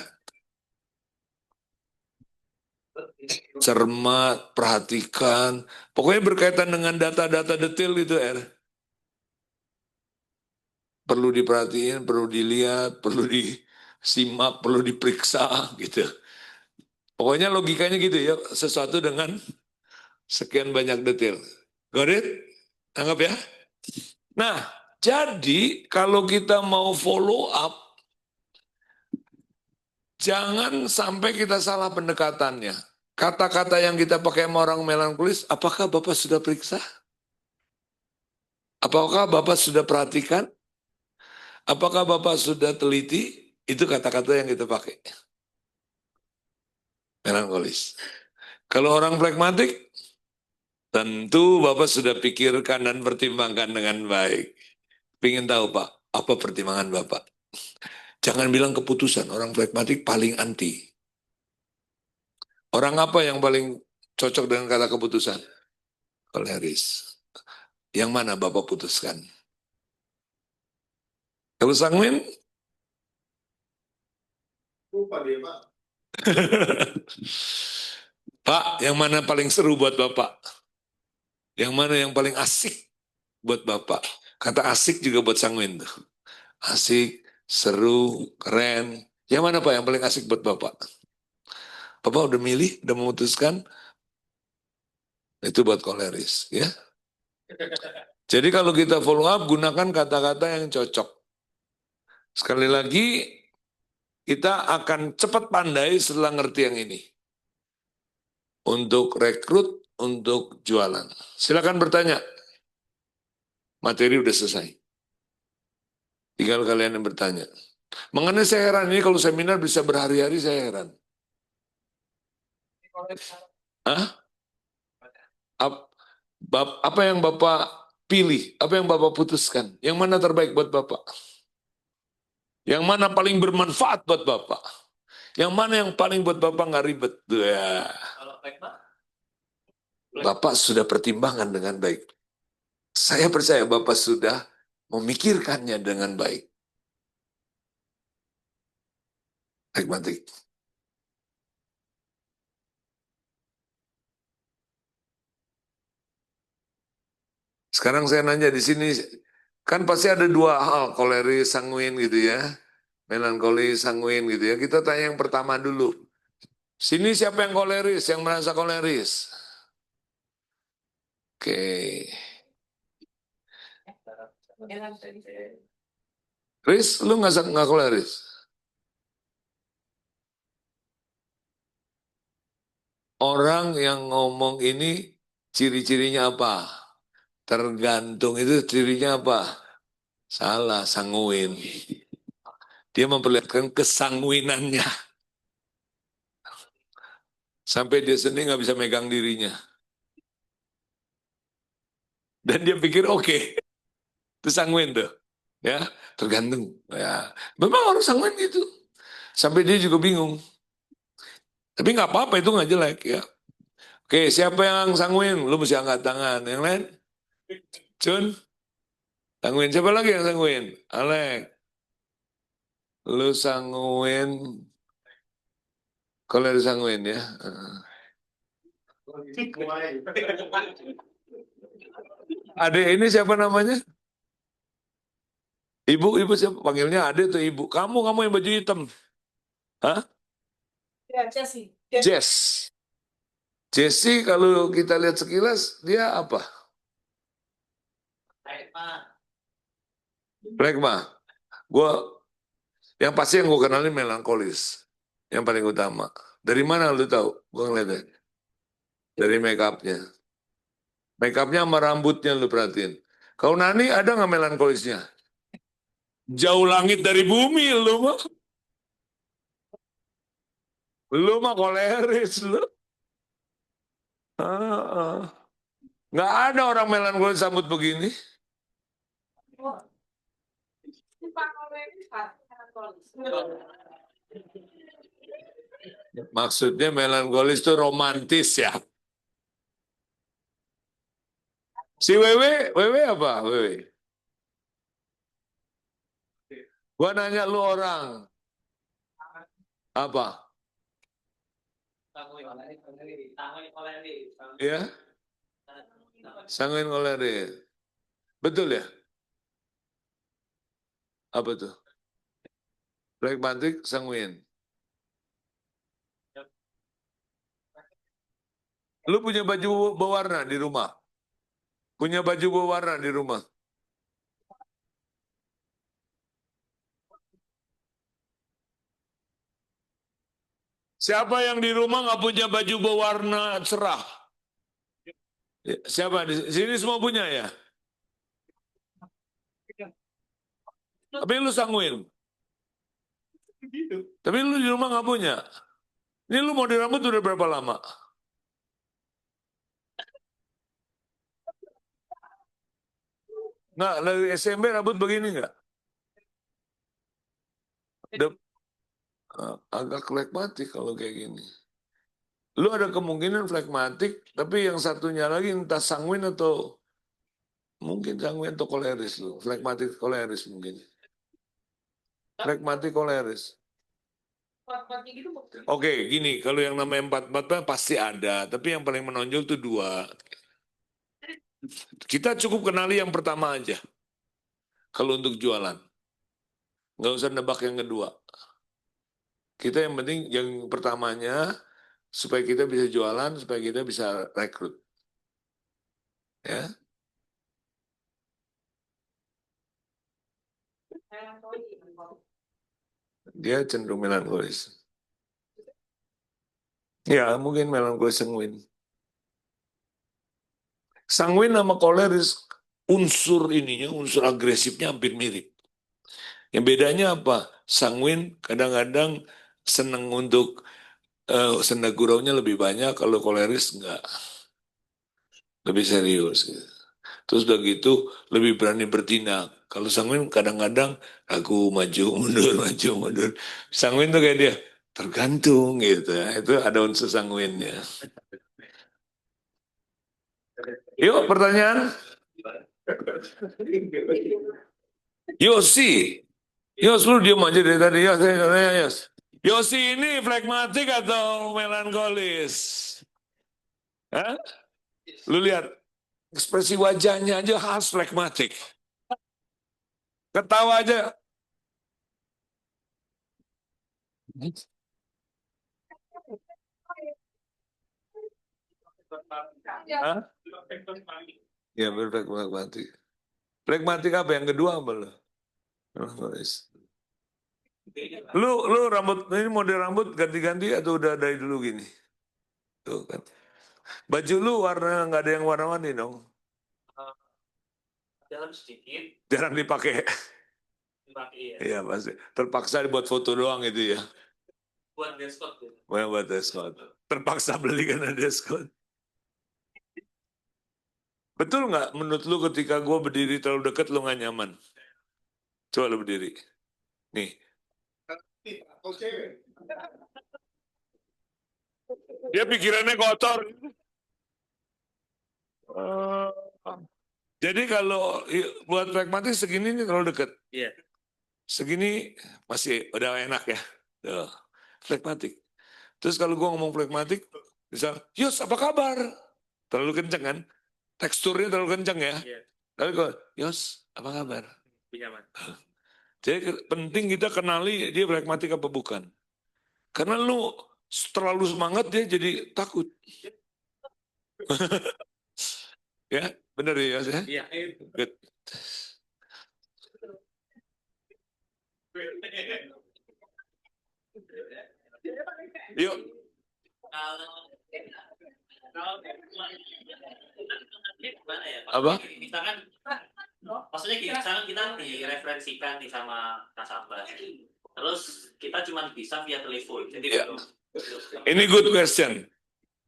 Speaker 1: Cermat, perhatikan. Pokoknya berkaitan dengan data-data detail gitu Perlu diperhatiin, perlu dilihat, perlu disimak, perlu diperiksa gitu. Pokoknya logikanya gitu ya, sesuatu dengan sekian banyak detail. Got it? Anggap ya? Nah, jadi kalau kita mau follow up, jangan sampai kita salah pendekatannya. Kata-kata yang kita pakai sama orang melankolis, apakah Bapak sudah periksa? Apakah Bapak sudah perhatikan? Apakah Bapak sudah teliti? Itu kata-kata yang kita pakai. Melankolis. Kalau orang pragmatik, tentu Bapak sudah pikirkan dan pertimbangkan dengan baik. Pengen tahu Pak, apa pertimbangan Bapak? Jangan bilang keputusan, orang pragmatik paling anti. Orang apa yang paling cocok dengan kata keputusan? Koleris. Yang mana Bapak putuskan? Kalau sanguin?
Speaker 5: Lupa dia, Pak.
Speaker 1: Pak, yang mana paling seru buat Bapak? Yang mana yang paling asik buat Bapak? Kata asik juga buat sanguin tuh. Asik, seru, keren. Yang mana Pak yang paling asik buat Bapak? Bapak udah milih, udah memutuskan? Itu buat koleris, ya. Jadi kalau kita follow up, gunakan kata-kata yang cocok. Sekali lagi, kita akan cepat pandai setelah ngerti yang ini. Untuk rekrut, untuk jualan. Silakan bertanya. Materi udah selesai. Tinggal kalian yang bertanya. Mengenai saya heran, ini kalau seminar bisa berhari-hari saya heran. Hah? Apa yang Bapak pilih? Apa yang Bapak putuskan? Yang mana terbaik buat Bapak? Yang mana paling bermanfaat buat Bapak? Yang mana yang paling buat Bapak nggak ribet? Ya.
Speaker 3: Kalau Pekma,
Speaker 1: Bapak sudah pertimbangan dengan baik. Saya percaya Bapak sudah memikirkannya dengan baik. Pragmatik. Sekarang saya nanya di sini, kan pasti ada dua hal, koleris, sanguin gitu ya. Melankolis, sanguin gitu ya. Kita tanya yang pertama dulu. Sini siapa yang koleris, yang merasa koleris? Oke. Riz, lu nggak koleris? Orang yang ngomong ini ciri-cirinya apa? Tergantung itu cirinya apa? Salah, sanguin. Dia memperlihatkan kesanguinannya. Sampai dia sendiri nggak bisa megang dirinya. Dan dia pikir oke, itu sanguin tuh. Ya, tergantung. Ya, memang orang sanguin gitu. Sampai dia juga bingung. Tapi nggak apa-apa, itu nggak jelek ya. Oke, siapa yang sanguin? Lu mesti angkat tangan. Yang lain? Cun? Sanguin. Siapa lagi yang sanguin? Alek. Lu sanguin. Kalau ada sanguin ya. Ade ini siapa namanya? Ibu siapa? Panggilnya Ade atau ibu? Kamu yang baju hitam. Hah?
Speaker 4: Ya, Jesse.
Speaker 1: Jess. Jesse kalau kita lihat sekilas, dia apa?
Speaker 3: Pekma,
Speaker 1: Plekma. Yang pasti yang gue kenalin melankolis. Yang paling utama. Dari mana lu tahu? Gue ngeliatnya. Dari make up-nya. Make up-nya sama rambutnya lu perhatiin. Kau Nani ada nggak melankolisnya? Jauh langit dari bumi lu mah. Lu mah koleris lu. Nggak ada orang melankolis sambut begini. Maksudnya melankolis itu romantis ya. Si Wewe apa? Wewe. Gua nanya lu orang. Apa? Ya? Sanguin koleris. Betul ya? Apa tuh? Pragmatik, sanguin. Lu punya baju berwarna di rumah? Punya baju berwarna di rumah? Siapa yang di rumah nggak punya baju berwarna cerah? Ya, siapa di sini semua punya ya? Tapi lu sanguin. Tapi lu di rumah nggak punya. Ini lu mau di rambut udah berapa lama? Nggak, dari SMP rambut begini nggak? Agak flekmatik kalau kayak gini. Lu ada kemungkinan flekmatik, tapi yang satunya lagi entah sanguin atau mungkin sanguin atau koleris lu. Flekmatik koleris mungkin. Flekmatik koleris.
Speaker 4: Kuat-kuatnya gitu maksudnya.
Speaker 1: Oke, gini, kalau yang namanya 4-4 pasti ada, tapi yang paling menonjol itu 2. Kita cukup kenali yang pertama aja. Kalau untuk jualan. Nggak usah nebak yang kedua. Kita yang penting yang pertamanya, supaya kita bisa jualan, supaya kita bisa rekrut. Ya, dia cenderung melankolis. Ya, mungkin melankolis sanguin. Sanguin sama koleris, unsur ininya, unsur agresifnya hampir mirip. Yang bedanya apa? Sanguin kadang-kadang senang untuk senda guraunya lebih banyak, kalau koleris enggak, lebih serius. Gitu. Terus udah gitu lebih berani bertindak. Kalau sanguin kadang-kadang aku maju mundur maju mundur. Sanguin tuh kayak dia tergantung gitu ya. Itu ada unsur sanguinnya. Yuk pertanyaan. Yosi. Yos lu diam aja dari tadi. Yos, Yos. Yosi ini flekmatik atau melankolis? Hah? Lu lihat ekspresi wajahnya aja khas flekmatik. Ketawa aja. Hah? Ya berflekmatik. Flekmatik apa yang kedua apa lo? Lu rambut ini model rambut ganti-ganti atau udah dari dulu gini? Tuh kan. Baju lu warna nggak ada yang warna-warni dong.
Speaker 3: Dalam sedikit
Speaker 1: Jarang dipakai.
Speaker 3: dipakai ya.
Speaker 1: Iya pasti. Terpaksa buat foto doang itu ya.
Speaker 3: Buat dress code gitu.
Speaker 1: Buat dress code. Terpaksa beli karena dress code. Betul nggak menurut lu ketika gue berdiri terlalu dekat lu nggak nyaman? Coba lu berdiri. Nih. Dia pikirannya kotor. Jadi kalau buat pragmatis segini nih terlalu dekat.
Speaker 3: Iya.
Speaker 1: Segini masih udah enak ya. Tuh. Pragmatik. Terus kalau gue ngomong pragmatik, misal, Yos apa kabar? Terlalu kenceng kan? Teksturnya terlalu kenceng ya.
Speaker 3: Iya.
Speaker 1: Tapi kalau, Yos apa kabar?
Speaker 3: Nyaman.
Speaker 1: Jadi penting kita kenali dia pragmatik apa bukan. Karena lu terlalu semangat dia jadi takut. Ya, benar ya Yos ya?
Speaker 3: Iya.
Speaker 1: Good. Yuk.
Speaker 3: Gimana ya?
Speaker 1: Apa?
Speaker 3: Misalkan, maksudnya misalkan kita direferensikan nih sama nasabah. Terus kita cuma bisa via telepon. Jadi
Speaker 1: Ya. Ini good question.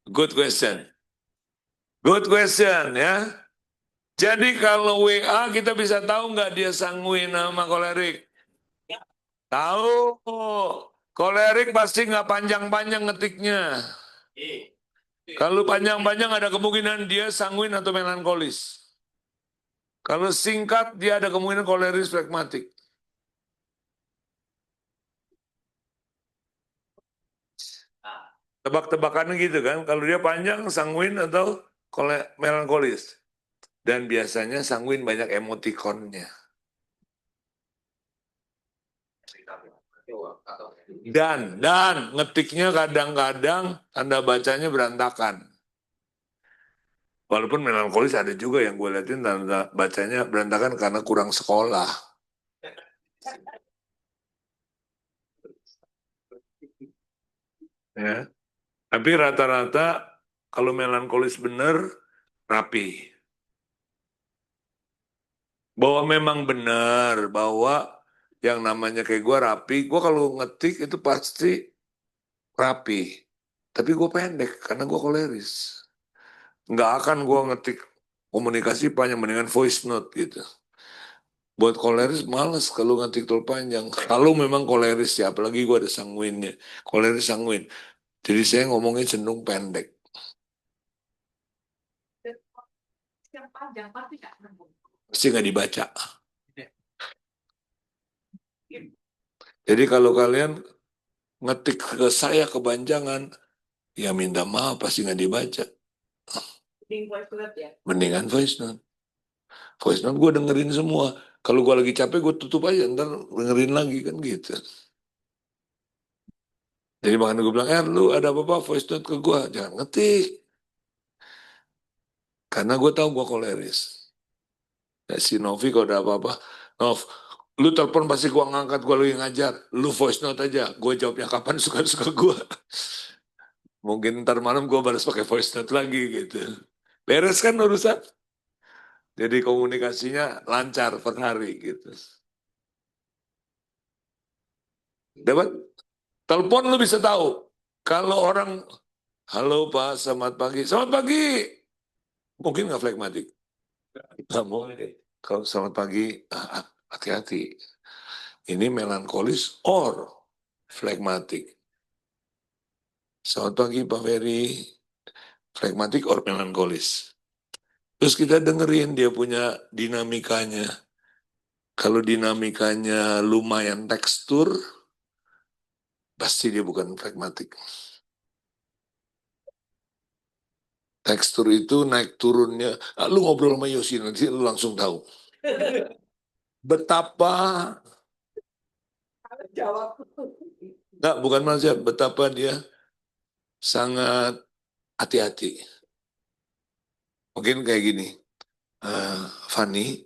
Speaker 1: Good question. Good question ya. Jadi kalau WA kita bisa tahu nggak dia sanguin sama kolerik? Tahu. Kolerik pasti nggak panjang-panjang ngetiknya. Kalau panjang-panjang ada kemungkinan dia sanguin atau melankolis. Kalau singkat dia ada kemungkinan koleris flekmatik. Tebak-tebakannya gitu kan. Kalau dia panjang sanguin atau melankolis. Dan biasanya sanguin banyak emotikonnya. Dan ngetiknya kadang-kadang tanda bacanya berantakan. Walaupun melankolis ada juga yang gue liatin tanda bacanya berantakan karena kurang sekolah. Ya. Tapi rata-rata kalau melankolis bener rapi. Bahwa memang benar bahwa yang namanya kayak gue rapi, gue kalau ngetik itu pasti rapi. Tapi gue pendek karena gue koleris. Nggak akan gue ngetik komunikasi panjang, mendingan voice note gitu. Buat koleris males kalau ngetik tul panjang. Kalau memang koleris ya, apalagi gue ada sanguinnya. Koleris sanguin. Jadi saya ngomongnya cenderung pendek.
Speaker 4: Yang panjang pasti nggak nemu.
Speaker 1: Pasti nggak dibaca. Jadi kalau kalian ngetik ke saya kepanjangan, ya minta maaf pasti nggak dibaca.
Speaker 4: Mending voice note ya.
Speaker 1: Mendingan voice note. Voice note gue dengerin semua. Kalau gue lagi capek gue tutup aja, ntar dengerin lagi kan gitu. Jadi makanya gue bilang, lu ada apa-apa voice note ke gue, jangan ngetik. Karena gue tahu gue koleris. Ya, si Novi kalau ada apa-apa, Nov, lu telepon pasti gue ngangkat, gue lagi ngajar. Lu voice note aja, gue jawabnya kapan suka-suka gue. Mungkin ntar malam gue balas pakai voice note lagi gitu. Beres kan urusan? Jadi komunikasinya lancar per hari gitu. Dapat? Telepon lu bisa tahu. Kalau orang, halo Pak, selamat pagi. Selamat pagi. Mungkin nggak flekmatik. Nggak mungkin. Kalau selamat pagi, hati-hati. Ini melankolis or flekmatik. Selamat pagi Pak Ferry. Flekmatik or melankolis. Terus kita dengerin dia punya dinamikanya. Kalau dinamikanya lumayan tekstur, pasti dia bukan flekmatik. Tekstur itu naik turunnya. Lu ngobrol sama Yosi nanti lu langsung tahu. Betapa,
Speaker 4: Jawab.
Speaker 1: enggak bukan manusia, betapa dia sangat hati-hati. Mungkin kayak gini, Fanny,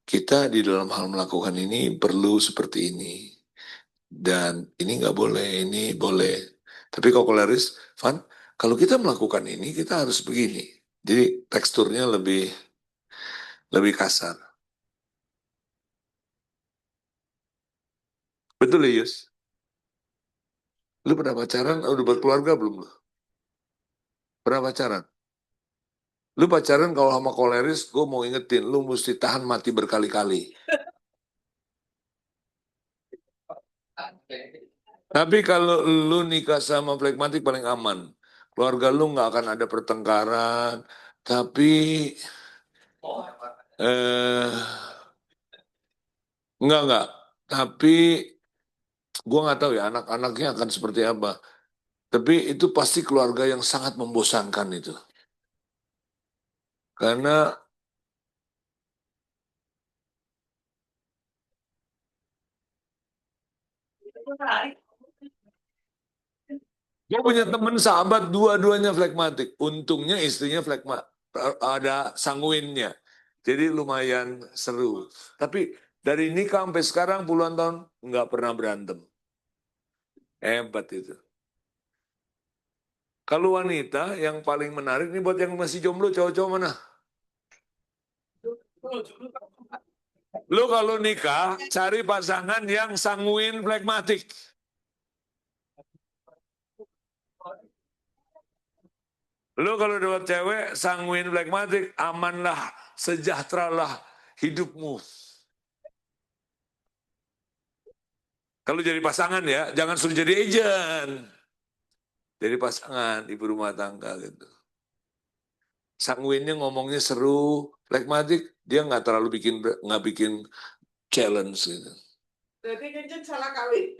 Speaker 1: kita di dalam hal melakukan ini perlu seperti ini. Dan ini nggak boleh, ini boleh. Tapi kalau koleris, Van, kalau kita melakukan ini, kita harus begini. Jadi teksturnya lebih kasar. Betul ya, Yus? Lu pernah pacaran, udah buat keluarga belum lu? Pernah pacaran? Lu pacaran kalau sama koleris, gue mau ingetin, lu mesti tahan mati berkali-kali. Tapi kalau lu nikah sama flekmatik paling aman. Keluarga lu nggak akan ada pertengkaran. Tapi eh enggak. Tapi gua nggak tahu ya anak-anaknya akan seperti apa. Tapi itu pasti keluarga yang sangat membosankan itu. Karena gue punya temen sahabat dua-duanya flekmatik. Untungnya istrinya ada sanguinnya. Jadi lumayan seru. Tapi dari nikah sampai sekarang puluhan tahun nggak pernah berantem. Hebat itu. Kalau wanita yang paling menarik nih buat yang masih jomblo cowok-cowok mana? Lu kalau nikah cari pasangan yang sanguin flekmatik. Lu kalau dapat cewek sanguin flekmatik, amanlah, sejahteralah hidupmu. Kalau jadi pasangan ya, jangan suruh jadi agent. Jadi pasangan, ibu rumah tangga gitu. Sanguinnya ngomongnya seru, flekmatik dia nggak bikin challenge gitu.
Speaker 4: Jadi ngejen salah kawin.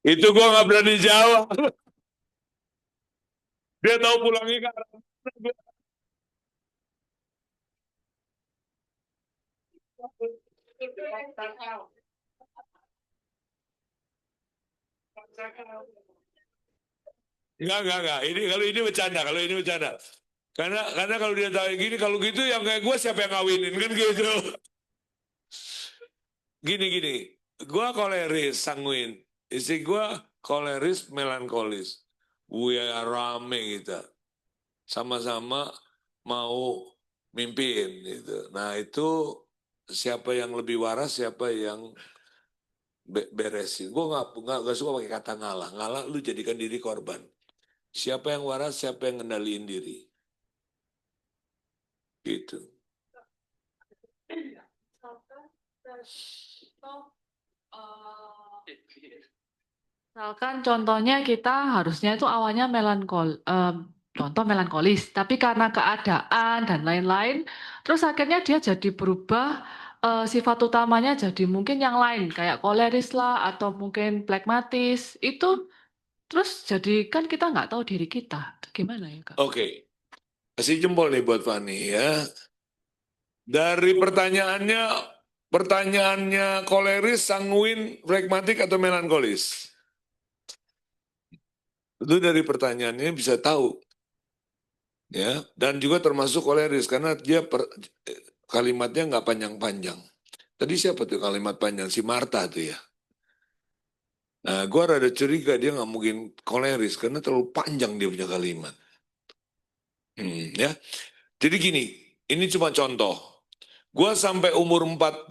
Speaker 1: Itu gua nggak berani jawab. Dia tahu pulangnya ke arah mana. Enggak. Kalau ini bercanda. Karena kalau dia tahu gini, kalau gitu yang kayak gue siapa yang ngawinin kan gitu. Gini. Gue koleris, sanguin. Istri gue koleris, melankolis. Rame kita. Sama-sama mau mimpin gitu. Nah itu siapa yang lebih waras, siapa yang beresin. Gue nggak suka pakai kata ngalah. Ngalah lu jadikan diri korban. Siapa yang waras, siapa yang ngendaliin diri. Gitu.
Speaker 5: Misalkan contohnya kita harusnya itu awalnya contoh melankolis, tapi karena keadaan dan lain-lain, terus akhirnya dia jadi berubah, sifat utamanya jadi mungkin yang lain, kayak koleris lah, atau mungkin plekmatis, itu terus jadi kan kita nggak tahu diri kita. Gimana ya, Kak?
Speaker 1: Oke. Kasih jempol nih buat Fani ya. Dari pertanyaannya koleris, sanguin, pragmatik atau melankolis? Itu dari pertanyaannya bisa tahu. Ya, dan juga termasuk koleris karena dia kalimatnya nggak panjang-panjang. Tadi siapa tuh kalimat panjang? Si Marta tuh ya. Nah, gue rada curiga dia nggak mungkin koleris karena terlalu panjang dia punya kalimat. Ya, jadi gini, ini cuma contoh. Gue sampai umur 40,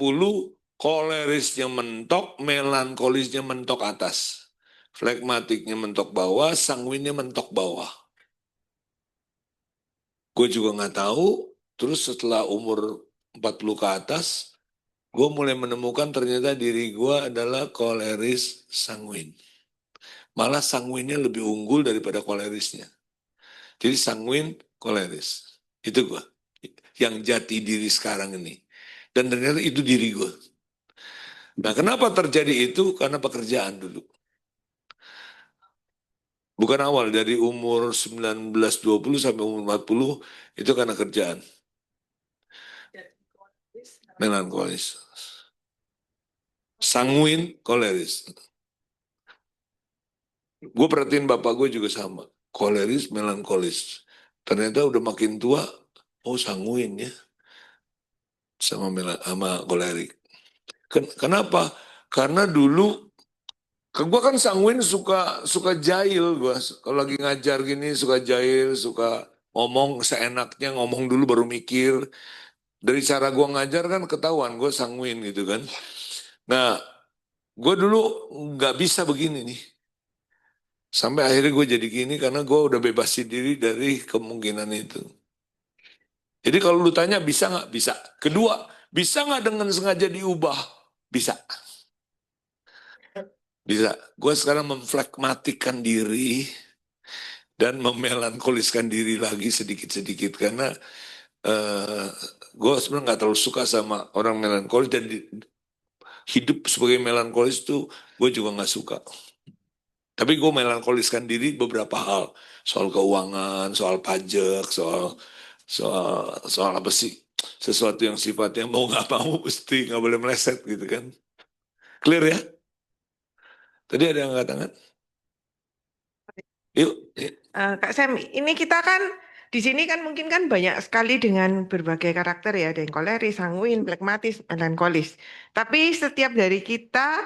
Speaker 1: kolerisnya mentok, melankolisnya mentok atas. Flegmatiknya mentok bawah, sanguinnya mentok bawah. Gue juga nggak tahu, terus setelah umur 40 ke atas, gue mulai menemukan ternyata diri gue adalah koleris sanguin. Malah sanguinnya lebih unggul daripada kolerisnya. Jadi sanguin, koleris. Itu gue. Yang jati diri sekarang ini. Dan ternyata itu diri gue. Nah, kenapa terjadi itu? Karena pekerjaan dulu. Bukan awal, dari umur 19-20 sampai umur 40, itu karena kerjaan. Melankolis. Sanguin, koleris. Gue perhatiin bapak gue juga sama. Koleris, melankolis. Ternyata udah makin tua, oh sanguin ya. Sama kolerik. Kenapa? Karena dulu gue kan sanguin suka jahil gue. Kalau lagi ngajar gini suka jahil, suka ngomong seenaknya, ngomong dulu baru mikir. Dari cara gue ngajar kan ketahuan gue sanguin gitu kan. Nah, gue dulu nggak bisa begini nih. Sampai akhirnya gue jadi gini karena gue udah bebasin diri dari kemungkinan itu. Jadi kalau lu tanya bisa nggak? Bisa. Kedua, bisa nggak dengan sengaja diubah? Bisa. Bisa. Gue sekarang memflegmatikan diri dan memelankoliskan diri lagi sedikit-sedikit karena gue sebenarnya nggak terlalu suka sama orang melankolis dan hidup sebagai melankolis tuh gue juga nggak suka. Tapi gue melankoliskan diri beberapa hal, soal keuangan, soal pajak, soal apa sih, sesuatu yang sifatnya mau nggak mau mesti nggak boleh meleset gitu kan. Clear ya? Tadi ada yang angkat tangan? Yuk.
Speaker 4: Kak Sam, ini kita kan di sini kan mungkin kan banyak sekali dengan berbagai karakter ya, ada yang koleris, sanguin, plekmatis, melankolis. Tapi setiap dari kita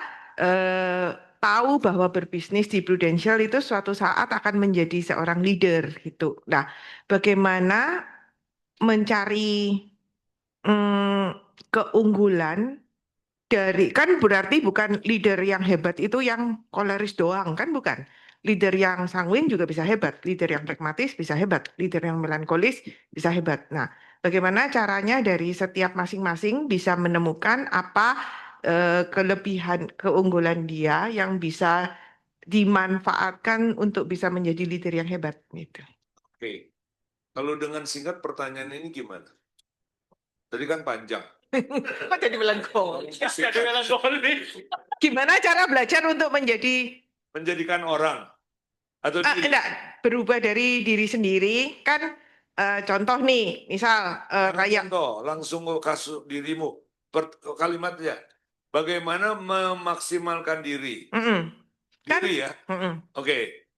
Speaker 4: tahu bahwa berbisnis di Prudential itu suatu saat akan menjadi seorang leader gitu. Nah, bagaimana mencari keunggulan dari, kan berarti bukan leader yang hebat itu yang koleris doang, kan bukan. Leader yang sanguin juga bisa hebat, leader yang pragmatis bisa hebat, leader yang melankolis bisa hebat. Nah, bagaimana caranya dari setiap masing-masing bisa menemukan apa kelebihan, keunggulan dia yang bisa dimanfaatkan untuk bisa menjadi leader yang hebat gitu.
Speaker 1: Oke. Kalau dengan singkat pertanyaan ini gimana? Tadi kan panjang.
Speaker 4: Kok jadi melankolis?
Speaker 3: Jadi melankolis.
Speaker 4: Gimana cara belajar untuk
Speaker 1: Menjadikan orang atau diri.
Speaker 4: enggak, berubah dari diri sendiri kan, contoh nih misal kayak
Speaker 1: Contoh, langsung ke kasus dirimu. Kalimatnya, bagaimana memaksimalkan diri?
Speaker 4: mm-mm. Kan?
Speaker 1: Diri ya.
Speaker 4: Mm-mm.
Speaker 1: Oke.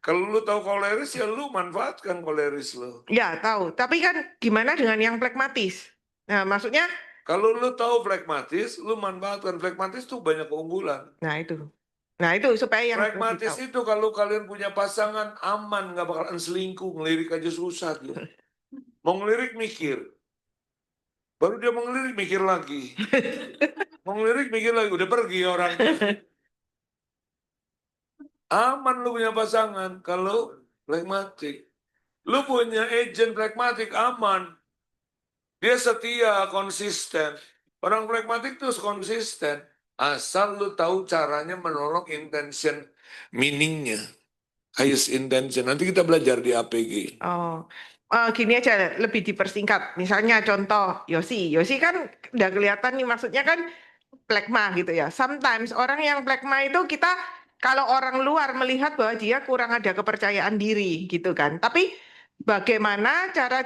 Speaker 1: Kalau lu tahu koleris ya lu manfaatkan koleris lu.
Speaker 4: Ya, tahu. Tapi kan gimana dengan yang pragmatis? Nah, maksudnya,
Speaker 1: Kalau lu tahu pragmatis, lu manfaatkan. Pragmatis tuh banyak keunggulan.
Speaker 4: nah itu. Nah, itu supaya yang lebih
Speaker 1: Pragmatis
Speaker 4: tahu.
Speaker 1: itu kalau kalian punya pasangan aman, nggak bakalan selingkuh, ngelirik aja susah dia. Mau ngelirik mikir. Baru dia mau ngelirik mikir lagi. Mau ngelirik mikir lagi, udah pergi orang. Aman lu punya pasangan kalau pragmatik. Lu punya agent pragmatik aman. Dia setia, konsisten. Orang pragmatik terus konsisten. Asal lu tahu caranya menolong intention, meaningnya. Highest intention. Nanti kita belajar di APG.
Speaker 4: Oh, gini aja lebih dipersingkat. Misalnya contoh Yosi. Yosi kan udah kelihatan nih maksudnya kan plekma gitu ya. Sometimes orang yang plekma itu kita kalau orang luar melihat bahwa dia kurang ada kepercayaan diri gitu kan. Tapi bagaimana cara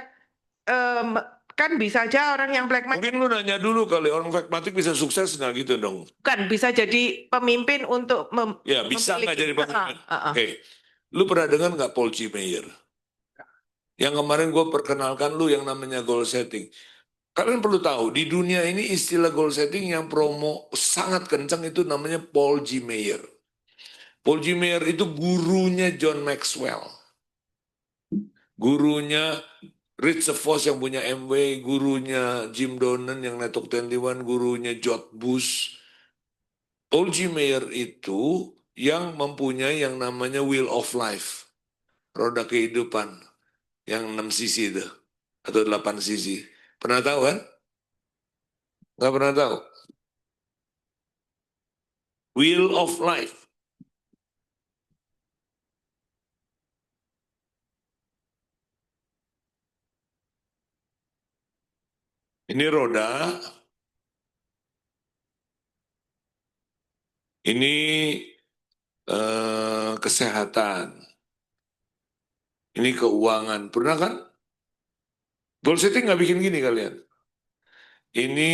Speaker 4: kan bisa aja orang yang plekma
Speaker 1: Mungkin lu nanya dulu kali, orang pragmatik bisa sukses nggak gitu dong?
Speaker 4: kan bisa jadi pemimpin untuk
Speaker 1: Ya, bisa nggak jadi pemimpin?
Speaker 4: Ah.
Speaker 1: Oke. Lu pernah dengar nggak Paul G. Meyer? Yang kemarin gue perkenalkan lu yang namanya goal setting. Kalian perlu tahu, di dunia ini istilah goal setting yang promo sangat kencang itu namanya Paul G. Meyer. Paul G. Meyer itu gurunya John Maxwell. Gurunya Rich DeVos yang punya MW, gurunya Jim Donnan yang Network 21, gurunya George Bush. Paul G. Meyer itu yang mempunyai yang namanya Wheel of Life. Roda kehidupan. Yang 6 sisi itu. Atau 8 sisi. Pernah tahu kan? Nggak pernah tahu. Wheel of Life. Ini roda. Ini kesehatan. Ini keuangan. Pernah kan? Goal setting nggak bikin gini kalian. Ini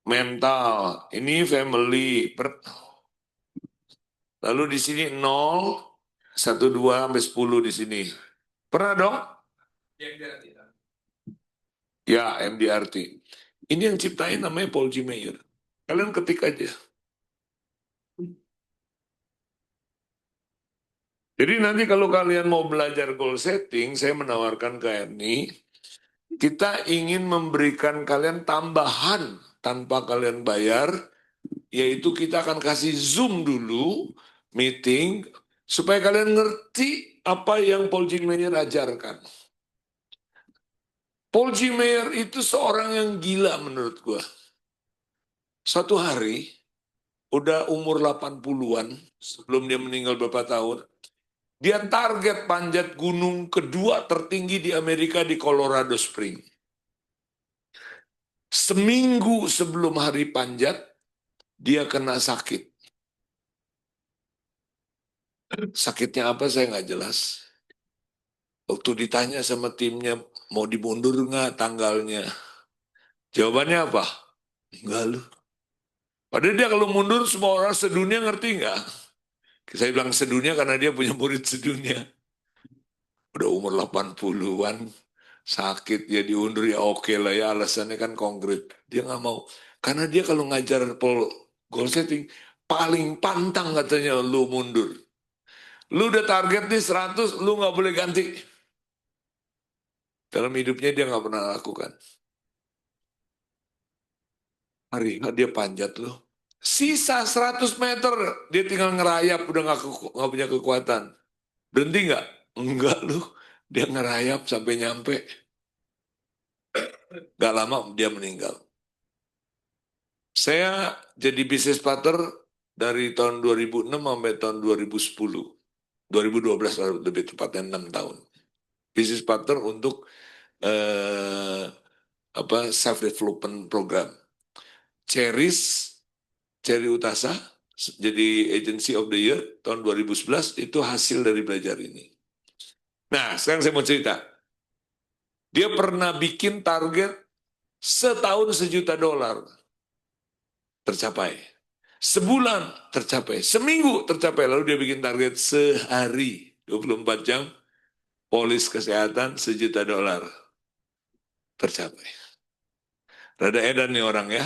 Speaker 1: mental. Ini family. Lalu di sini 0, 1, 2, sampai 10 di sini. Pernah dong? Ya, MDRT. Ini yang ciptain namanya Paul G. Meyer. Kalian ketik aja. Jadi nanti kalau kalian mau belajar goal setting, saya menawarkan ke Ernie, kita ingin memberikan kalian tambahan tanpa kalian bayar, yaitu kita akan kasih Zoom dulu, meeting, supaya kalian ngerti apa yang Paul G. Meyer ajarkan. Paul G. Meyer itu seorang yang gila menurut gua. Satu hari, udah umur 80-an, sebelum dia meninggal beberapa tahun, dia target panjat gunung kedua tertinggi di Amerika di Colorado Springs. Seminggu sebelum hari panjat, dia kena sakit. Sakitnya apa saya nggak jelas. Waktu ditanya sama timnya, mau dimundur nggak tanggalnya? Jawabannya apa? Enggak lu. Padahal dia kalau mundur semua orang sedunia ngerti nggak? Saya bilang sedunia karena dia punya murid sedunia. Udah umur 80-an, sakit ya diundur ya oke lah ya, alasannya kan konkret. Dia nggak mau. Karena dia kalau ngajar goal setting, paling pantang katanya lu mundur. Lu udah target nih 100, lu nggak boleh ganti. Dalam hidupnya dia nggak pernah lakukan. Hari dia panjat loh. Sisa 100 meter, dia tinggal ngerayap, udah nggak punya kekuatan. Berhenti nggak? Enggak lu. Dia ngerayap sampai nyampe. Gak lama dia meninggal. Saya jadi bisnis partner dari tahun 2006 sampai tahun 2010. 2012 lebih tepatnya 6 tahun. Bisnis partner untuk self development program. Cherry Utasa jadi Agency of the Year tahun 2011 itu hasil dari belajar ini. Nah, sekarang saya mau cerita. Dia pernah bikin target setahun $1 juta tercapai. Sebulan tercapai, seminggu tercapai, lalu dia bikin target sehari, 24 jam, polis kesehatan $1 juta tercapai. Rada edan nih orang ya.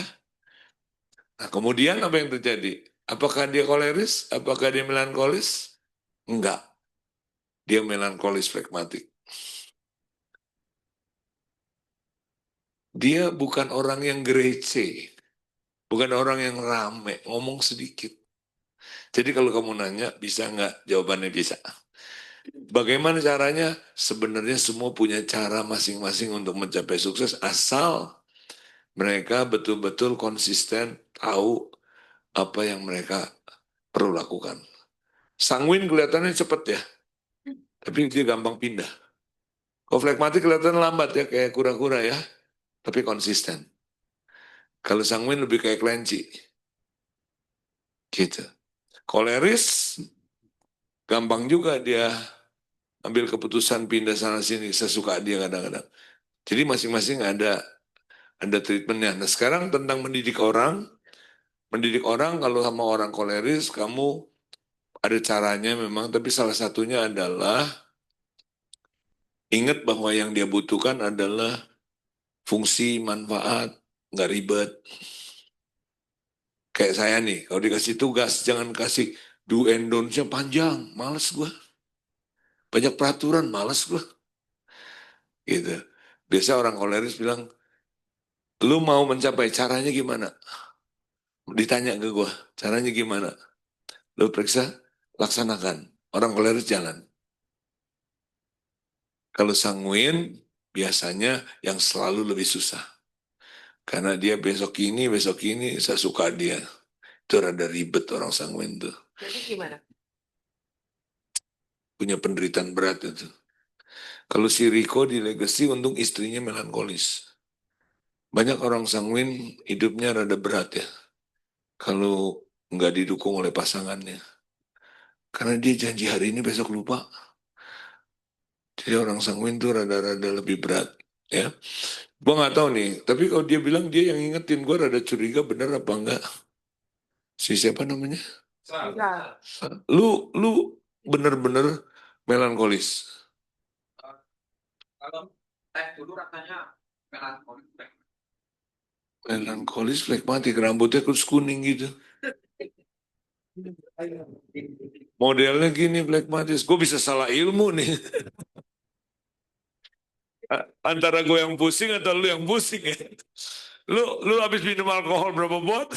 Speaker 1: Nah, kemudian apa yang terjadi? Apakah dia koleris? Apakah dia melankolis? Enggak. Dia melankolis flegmatik. Dia bukan orang yang gerece. Bukan orang yang rame, ngomong sedikit. Jadi kalau kamu nanya, bisa nggak? Jawabannya bisa. Bagaimana caranya? Sebenarnya semua punya cara masing-masing untuk mencapai sukses, asal mereka betul-betul konsisten tahu apa yang mereka perlu lakukan. Sanguin kelihatannya cepat ya, tapi dia gampang pindah. Kalau flegmatik kelihatan lambat ya, kayak kura-kura ya, tapi konsisten. Kalau sanguin lebih kayak kelinci. Gitu. Koleris, gampang juga dia ambil keputusan pindah sana sini, sesuka dia kadang-kadang. Jadi masing-masing ada treatmentnya. Nah sekarang tentang mendidik orang kalau sama orang koleris kamu ada caranya memang, tapi salah satunya adalah ingat bahwa yang dia butuhkan adalah fungsi, manfaat, nggak ribet. Kayak saya nih, kalau dikasih tugas jangan kasih do and don't-nya panjang, males gua. Banyak peraturan, males gua. Gitu. Biasa orang koleris bilang, lu mau mencapai caranya gimana? Ditanya ke gua, caranya gimana? Lu periksa, laksanakan. Orang koleris jalan. Kalau sanguin, biasanya yang selalu lebih susah. Karena dia besok ini, saya suka dia. Itu rada ribet orang sanguin tuh.
Speaker 4: Jadi gimana?
Speaker 1: Punya penderitaan berat itu. Kalau si Riko di Legacy, untung istrinya melankolis. Banyak orang sanguin hidupnya rada berat ya. Kalau nggak didukung oleh pasangannya. Karena dia janji hari ini, besok lupa. Jadi orang sanguin tuh rada-rada lebih berat. Ya, gua nggak tahu nih. Tapi kalau dia bilang dia yang ngingetin, gua rada curiga bener apa enggak. Si siapa namanya?
Speaker 4: Bisa.
Speaker 1: Lu bener-bener melankolis.
Speaker 3: Kalau teh dulu rasanya melankolis.
Speaker 1: Melankolis, flegmatik, rambutnya terus kuning gitu. Modelnya gini, flegmatis. Gue bisa salah ilmu nih. Antara gue yang pusing atau lu yang pusing ya. Lu habis minum alkohol berapa bot?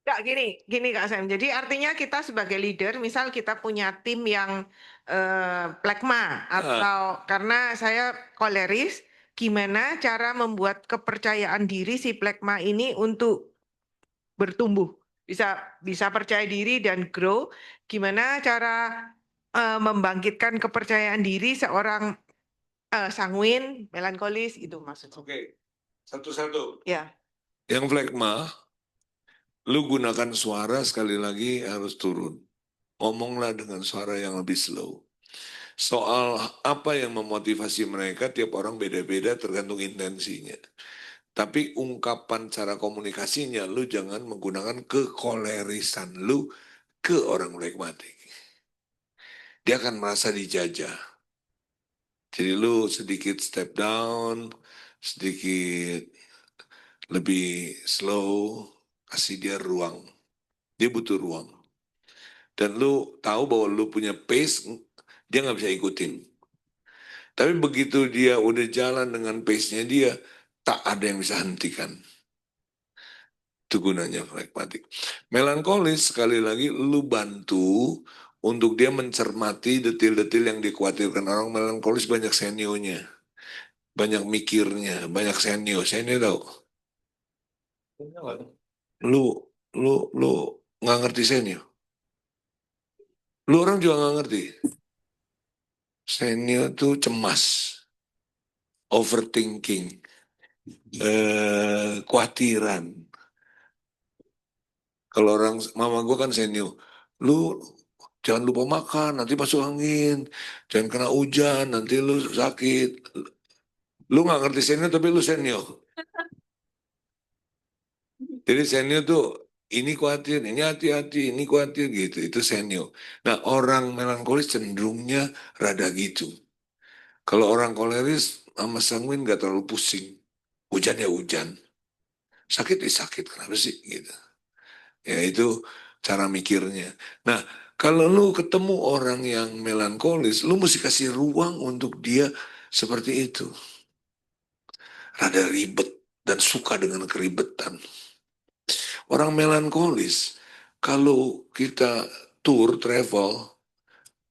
Speaker 4: Enggak, gini Kak Sam. Jadi artinya kita sebagai leader, misal kita punya tim yang plekma atau karena saya koleris, gimana cara membuat kepercayaan diri si plekma ini untuk bertumbuh, bisa percaya diri dan grow. Gimana cara membangkitkan kepercayaan diri seorang sanguin, melankolis itu maksudnya.
Speaker 1: Oke, satu-satu.
Speaker 4: Ya.
Speaker 1: Yang flegma, lu gunakan suara sekali lagi harus turun. Ngomonglah dengan suara yang lebih slow. Soal apa yang memotivasi mereka, tiap orang beda-beda tergantung intensinya. Tapi ungkapan cara komunikasinya, lu jangan menggunakan kekolerisan lu ke orang flegmatik. Dia akan merasa dijajah. Jadi lu sedikit step down, sedikit lebih slow, kasih dia ruang. Dia butuh ruang. Dan lu tahu bahwa lu punya pace, dia nggak bisa ikutin. Tapi begitu dia udah jalan dengan pace-nya dia, tak ada yang bisa hentikan. Itu gunanya flegmatik. Melankolis, sekali lagi, lu bantu untuk dia mencermati detil-detil yang dikhawatirkan orang. Melankolis banyak senionya, banyak mikirnya, banyak senio. Senio tahu? Lu nggak ngerti senio. Lu orang juga nggak ngerti. Senio tuh cemas, overthinking, khawatiran. Kalau orang mama gue kan senio, lu jangan lupa makan, nanti masuk angin, jangan kena hujan, nanti lu sakit. Lu nggak ngerti senior tapi lu senior. Jadi senior tuh ini khawatir, ini hati-hati, ini khawatir gitu. Itu senior. Nah orang melankolis cenderungnya rada gitu. Kalau orang koleris sama sanguin nggak terlalu pusing. Hujan ya hujan. Sakit ya sakit. Kenapa sih gitu. Ya itu cara mikirnya. Nah kalau lu ketemu orang yang melankolis, lu mesti kasih ruang untuk dia seperti itu. Rada ribet dan suka dengan keribetan. Orang melankolis, kalau kita tour, travel,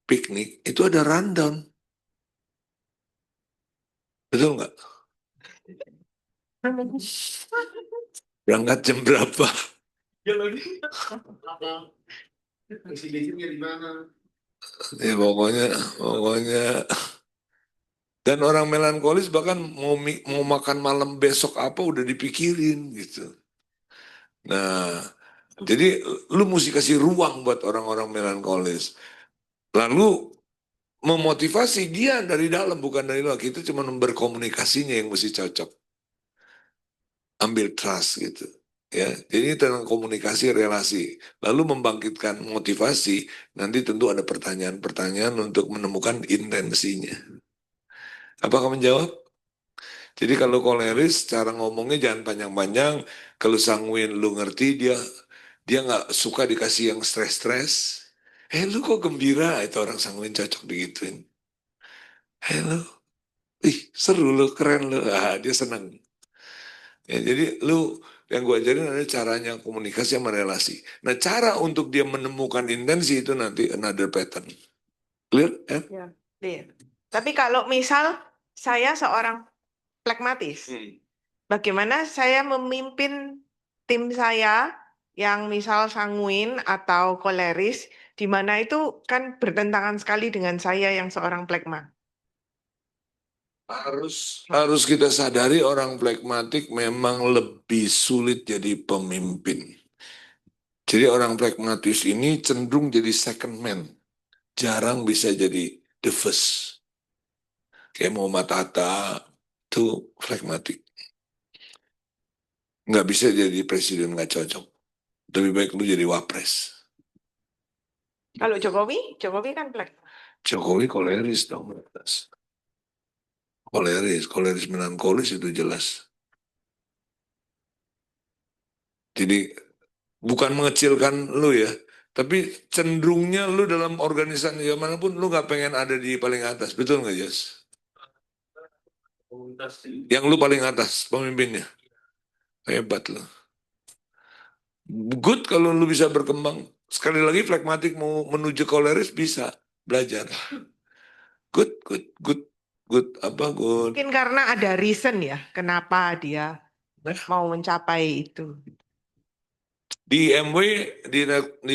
Speaker 1: piknik, itu ada rundown. Betul nggak? Berangkat jam berapa? Ya pokoknya. Dan orang melankolis bahkan mau makan malam besok apa udah dipikirin gitu. Nah, jadi lu mesti kasih ruang buat orang-orang melankolis. Lalu memotivasi dia dari dalam bukan dari luar. Kita cuma berkomunikasinya yang mesti cocok. Ambil trust gitu. Ya, jadi tentang komunikasi relasi, lalu membangkitkan motivasi. Nanti tentu ada pertanyaan-pertanyaan untuk menemukan intensinya. Apakah menjawab? Jadi kalau koleris, cara ngomongnya jangan panjang-panjang. Kalau sanguin, lu ngerti dia nggak suka dikasih yang stres-stres. Lu kok gembira? Itu orang sanguin cocok digituin. Lu, seru lu, keren lu. Dia senang. Ya, jadi lu yang gue ajarin adalah caranya komunikasi sama relasi. Nah, cara untuk dia menemukan intensi itu nanti another pattern. Clear? Ya?
Speaker 4: Ya, clear. Tapi kalau misal saya seorang pragmatis, bagaimana saya memimpin tim saya yang misal sanguin atau koleris, di mana itu kan bertentangan sekali dengan saya yang seorang plekma.
Speaker 1: Harus kita sadari orang pragmatik memang lebih sulit jadi pemimpin. Jadi orang pragmatis ini cenderung jadi second man. Jarang bisa jadi the first. Kayak Muhammad Hatta itu pragmatik. Nggak bisa jadi presiden, nggak cocok. Lebih baik lu jadi wapres.
Speaker 4: Kalau Jokowi kan plekma.
Speaker 1: Jokowi koleris dong. Koleris melankolis itu jelas. Jadi bukan mengecilkan lu ya, tapi cenderungnya lu dalam organisasi manapun lu nggak pengen ada di paling atas, betul nggak Jas? Yang lu paling atas pemimpinnya, hebat lu. Good kalau lu bisa berkembang. Sekali lagi pragmatik mau menuju koleris bisa belajar. Good. Good.
Speaker 4: Mungkin karena ada reason ya, kenapa dia mau mencapai itu.
Speaker 1: Di MW, di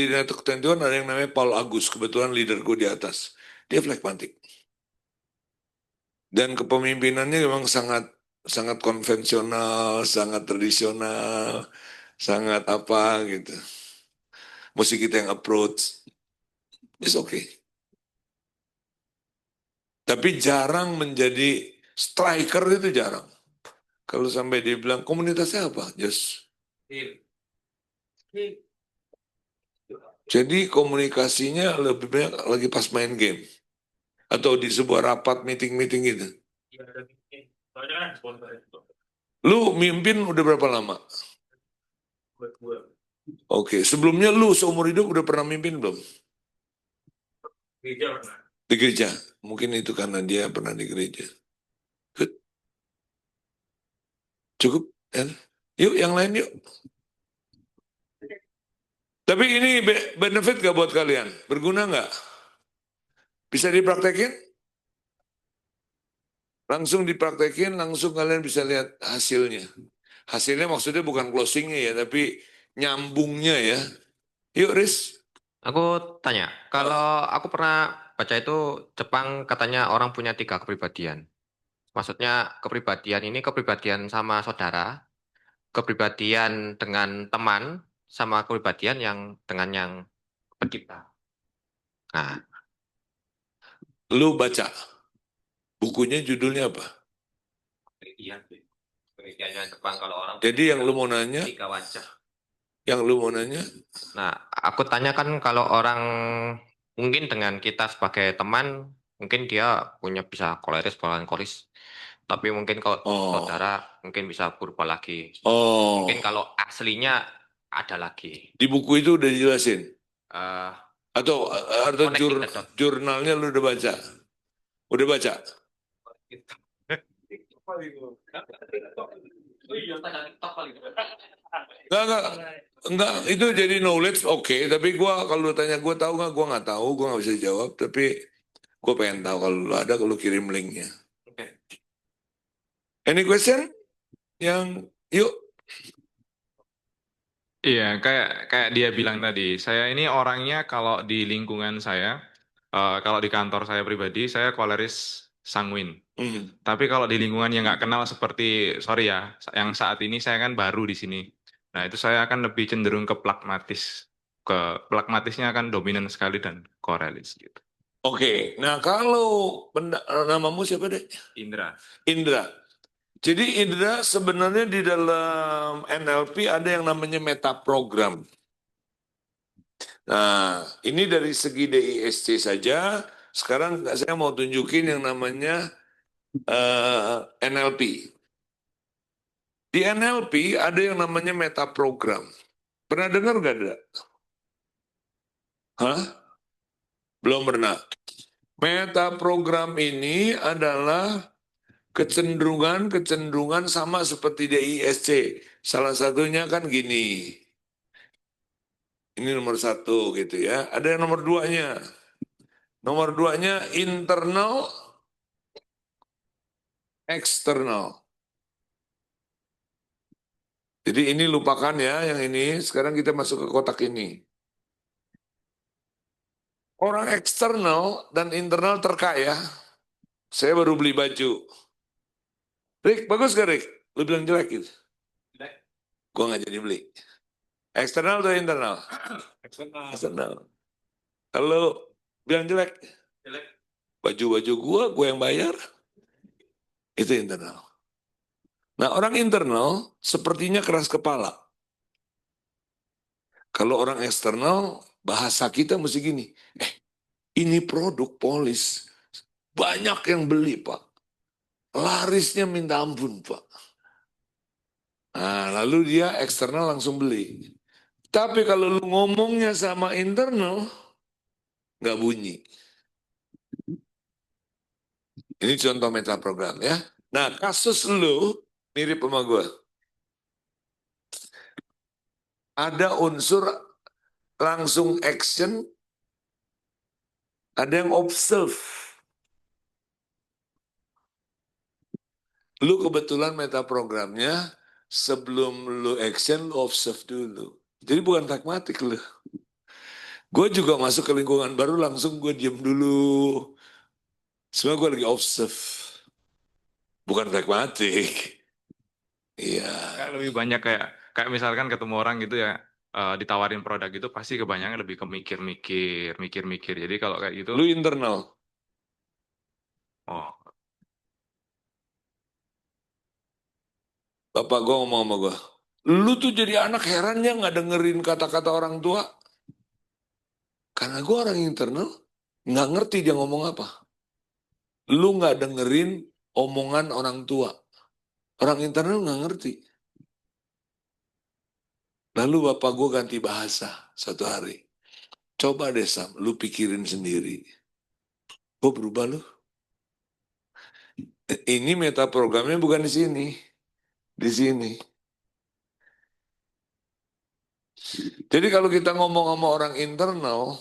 Speaker 1: Network 21 ada yang namanya Paul Agus, kebetulan leaderku di atas. Dia pragmatik. Dan kepemimpinannya memang sangat konvensional, sangat tradisional, sangat apa gitu. Mesti kita yang approach. It's okay. Tapi jarang menjadi striker itu jarang. Kalau sampai dia bilang komunitasnya apa? Just. Jadi komunikasinya lebih banyak lagi pas main game. Atau di sebuah rapat meeting-meeting gitu. Lu mimpin udah berapa lama? Oke, sebelumnya lu seumur hidup udah pernah mimpin belum? Di gereja. Mungkin itu karena dia pernah di gereja. Good. Cukup. Ya. Yuk, yang lain yuk. Tapi ini benefit gak buat kalian? Berguna nggak? Bisa dipraktekin? Langsung dipraktekin, langsung kalian bisa lihat hasilnya. Hasilnya maksudnya bukan closingnya ya, tapi nyambungnya ya. Yuk, Riz.
Speaker 6: Aku tanya, kalau aku pernah baca itu Jepang katanya orang punya 3 kepribadian. Maksudnya kepribadian ini kepribadian sama saudara, kepribadian dengan teman, sama kepribadian yang dengan yang pencipta. Nah,
Speaker 1: Lu baca. Bukunya judulnya apa?
Speaker 6: Penelitiannya Jepang kalau orang
Speaker 1: Jadi yang lu mau nanya,
Speaker 6: tiga wajah. Nah, aku tanyakan kalau orang mungkin dengan kita sebagai teman, mungkin dia punya bisa koleris, melankolis. Tapi mungkin kalau saudara mungkin bisa berubah lagi. Mungkin kalau aslinya ada lagi.
Speaker 1: di buku itu udah dijelasin?
Speaker 6: Eh,
Speaker 1: Atau
Speaker 6: Connecting the dots.
Speaker 1: jurnalnya lu udah baca? Udah baca? Enggak, itu jadi knowledge oke, tapi gua kalau lu tanya gua tahu nggak, gua nggak tahu, gua nggak bisa jawab, tapi gua pengen tahu kalau lu ada, kalau lu kirim linknya. Any question? Yuk.
Speaker 7: Iya, kayak dia bilang tadi, saya ini orangnya kalau di lingkungan saya, kalau di kantor saya pribadi, saya koleris sanguin. Tapi kalau di lingkungan yang nggak kenal seperti, sorry ya, yang saat ini saya kan baru di sini. Nah, itu saya akan lebih cenderung ke pragmatis. Pragmatisnya akan dominan sekali dan korelis gitu.
Speaker 1: Oke, nah kalau namamu siapa deh?
Speaker 7: Indra.
Speaker 1: Indra. Jadi Indra sebenarnya di dalam NLP ada yang namanya metaprogram. Nah, ini dari segi DISC saja. Sekarang saya mau tunjukin yang namanya NLP. Di NLP ada yang namanya metaprogram. Pernah dengar gak ada? Hah? Belum pernah. Metaprogram ini adalah kecenderungan sama seperti DISC. Salah satunya kan gini. Ini nomor 1 gitu ya. Ada yang nomor 2-nya. Nomor 2-nya internal, eksternal. Jadi ini lupakan ya yang ini. Sekarang kita masuk ke kotak ini. Orang eksternal dan internal terkaya. Saya baru beli baju. Rick, bagus gak Rick? Lu bilang jelek gitu. Gue gak jadi beli. Eksternal atau internal? Eksternal. Kalau bilang jelek?
Speaker 7: Jelek.
Speaker 1: Baju-baju gue yang bayar. Itu internal. Nah, orang internal sepertinya keras kepala. Kalau orang eksternal, bahasa kita mesti gini. Ini produk polis. Banyak yang beli, Pak. Larisnya minta ampun, Pak. Nah, lalu dia eksternal langsung beli. Tapi kalau lu ngomongnya sama internal, nggak bunyi. Ini contoh metaprogram ya. Nah, kasus lu mirip sama gue. Ada unsur langsung action, ada yang observe. Lu kebetulan metaprogramnya sebelum lu action, lu observe dulu. Jadi bukan pragmatik lu. Gue juga masuk ke lingkungan baru langsung gue diem dulu. Semua gue lagi observe. Bukan pragmatik. Iya.
Speaker 7: Kayak lebih banyak kayak misalkan ketemu orang gitu ya, ditawarin produk itu pasti kebanyakan lebih ke mikir-mikir. Jadi kalau kayak gitu,
Speaker 1: Lu internal.
Speaker 7: oh,
Speaker 1: Bapak gue ngomong sama gue. Lu tuh jadi anak heran ya nggak dengerin kata-kata orang tua. Karena gue orang internal, nggak ngerti dia ngomong apa. Lu nggak dengerin omongan orang tua. Orang internal nggak ngerti. Lalu bapak gue ganti bahasa satu hari. Coba deh Sam, lu pikirin sendiri. Gue berubah lu. Ini metaprogramnya bukan di sini. Di sini. Jadi kalau kita ngomong sama orang internal,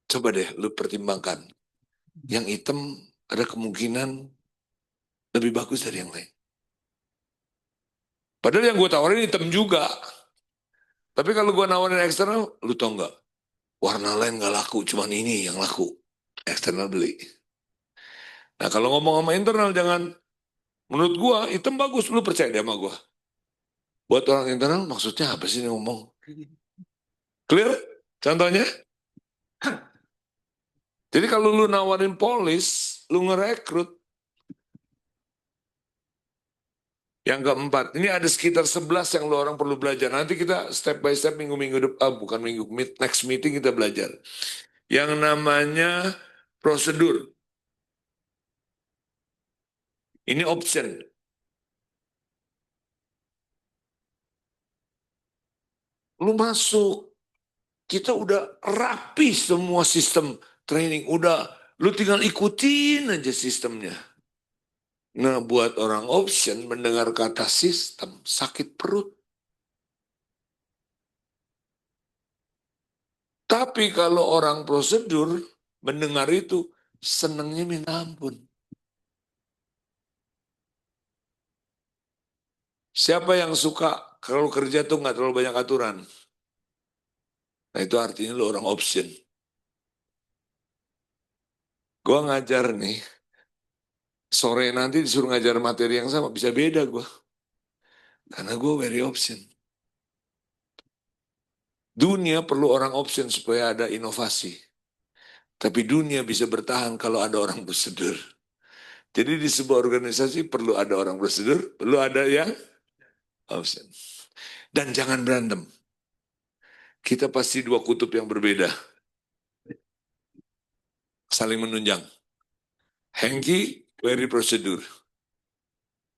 Speaker 1: coba deh lu pertimbangkan. Yang hitam ada kemungkinan lebih bagus dari yang lain. Padahal yang gue tawarin hitam juga. Tapi kalau gue nawarin eksternal, lu tau nggak? Warna lain nggak laku, cuman ini yang laku. Eksternal beli. Nah kalau ngomong sama internal jangan, menurut gue hitam bagus, lu percaya deh sama gue. Buat orang internal maksudnya apa sih ngomong? Clear? Contohnya? Jadi kalau lu nawarin polis, lu ngerekrut, Yang keempat, ini ada sekitar 11 yang lo orang perlu belajar. Nanti kita step by step minggu-minggu depan, bukan minggu, next meeting kita belajar. Yang namanya prosedur. Ini option. Lu masuk, kita udah rapi semua sistem training. Udah, lu tinggal ikutin aja sistemnya. Nah, buat orang option mendengar kata sistem, sakit perut. Tapi kalau orang prosedur mendengar itu, senangnya minta ampun. Siapa yang suka kalau kerja tuh nggak terlalu banyak aturan? Nah itu artinya lu orang option. Gua ngajar nih, sore nanti disuruh ngajar materi yang sama, bisa beda gua. Karena gua very option. Dunia perlu orang option supaya ada inovasi. Tapi dunia bisa bertahan kalau ada orang prosedur. Jadi di sebuah organisasi perlu ada orang prosedur, perlu ada yang option. Dan jangan berantem. Kita pasti dua kutub yang berbeda. Saling menunjang. Hengki, very prosedur.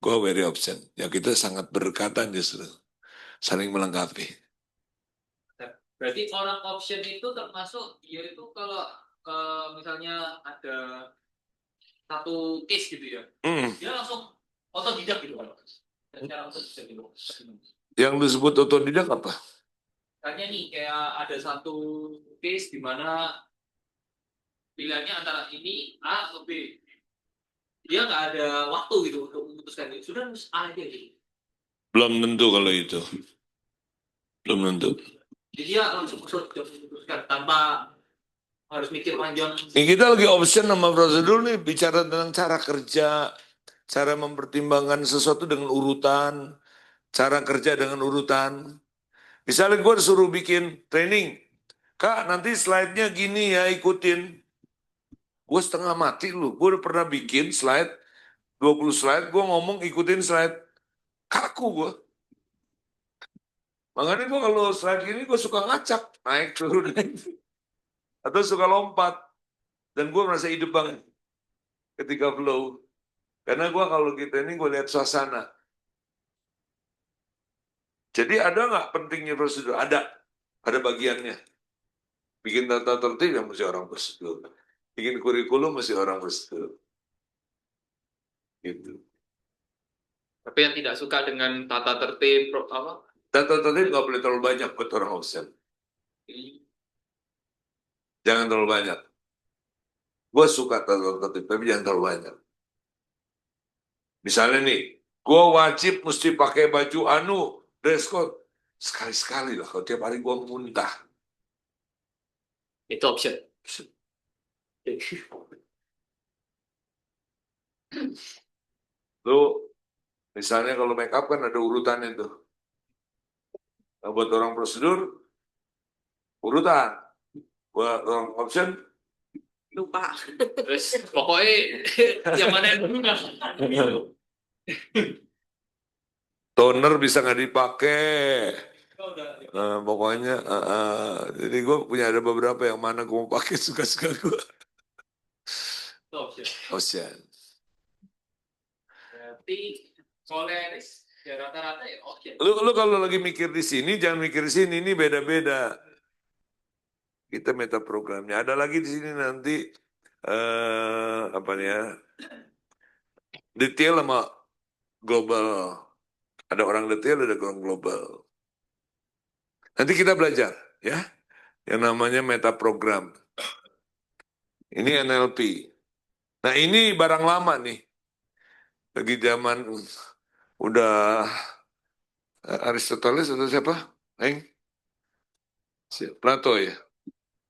Speaker 1: Gue very option. Ya kita sangat berdekatan justru. Saling melengkapi.
Speaker 3: Berarti orang option itu termasuk dia itu kalau misalnya ada satu case gitu ya, dia langsung otodidak gitu kan? Secara otodidak gitu.
Speaker 1: Yang lu sebut otodidak apa?
Speaker 3: Makanya nih kayak ada satu case di mana pilihannya antara ini A atau B. Dia nggak ada waktu gitu untuk memutuskan. Sudah harus A aja gitu.
Speaker 1: Belum tentu kalau itu. Belum tentu.
Speaker 3: Jadi dia langsung memutuskan tanpa harus mikir panjang.
Speaker 1: Kita lagi option sama prosedur nih, bicara tentang cara kerja, cara mempertimbangkan sesuatu dengan urutan, cara kerja dengan urutan. Misalnya gue disuruh bikin training, Kak nanti slide-nya gini ya ikutin. Gue setengah mati lu, gue udah pernah bikin slide, 20 slide, gue ngomong ikutin slide. Kaku gue. Makanya gue kalau slide gini gue suka ngacak, naik turun naik. Atau suka lompat. Dan gue merasa hidup banget ketika flow. Karena gue kalau kita ini gue lihat suasana. Jadi ada nggak pentingnya prosedur? Ada bagiannya. Bikin tata tertib yang mesti orang prosedur. Bikin kurikulum mesti orang prosedur. Gitu.
Speaker 6: Tapi yang tidak suka dengan tata tertib apa?
Speaker 1: Tata tertib nggak boleh terlalu banyak buat orang option. Jangan terlalu banyak. Gue suka tata tertib, tapi jangan terlalu banyak. Misalnya nih, gue wajib mesti pakai baju dress code. Sekali-sekali lah, kalau tiap hari gue muntah.
Speaker 3: Itu option.
Speaker 1: Lu, misalnya kalau make up kan ada urutannya tuh. Nah, buat orang prosedur, urutan. Buat orang option,
Speaker 3: Lupa. Terus pokoknya yang mana yang dulu nggak?
Speaker 1: toner bisa nggak dipakai. Pokoknya, jadi gue punya ada beberapa yang mana gue mau pakai suka-suka gue. Option.
Speaker 3: Berarti koleris ya rata-rata ya option.
Speaker 1: Lu kalau lagi mikir di sini, jangan mikir di sini, ini beda-beda. Kita meta programnya. Ada lagi di sini nanti apa nih ya? Detail sama global. Ada orang detail, ada orang global. Nanti kita belajar, ya. Yang namanya meta program. Ini NLP. Nah ini barang lama nih. Lagi zaman udah Aristoteles atau siapa? Plato ya.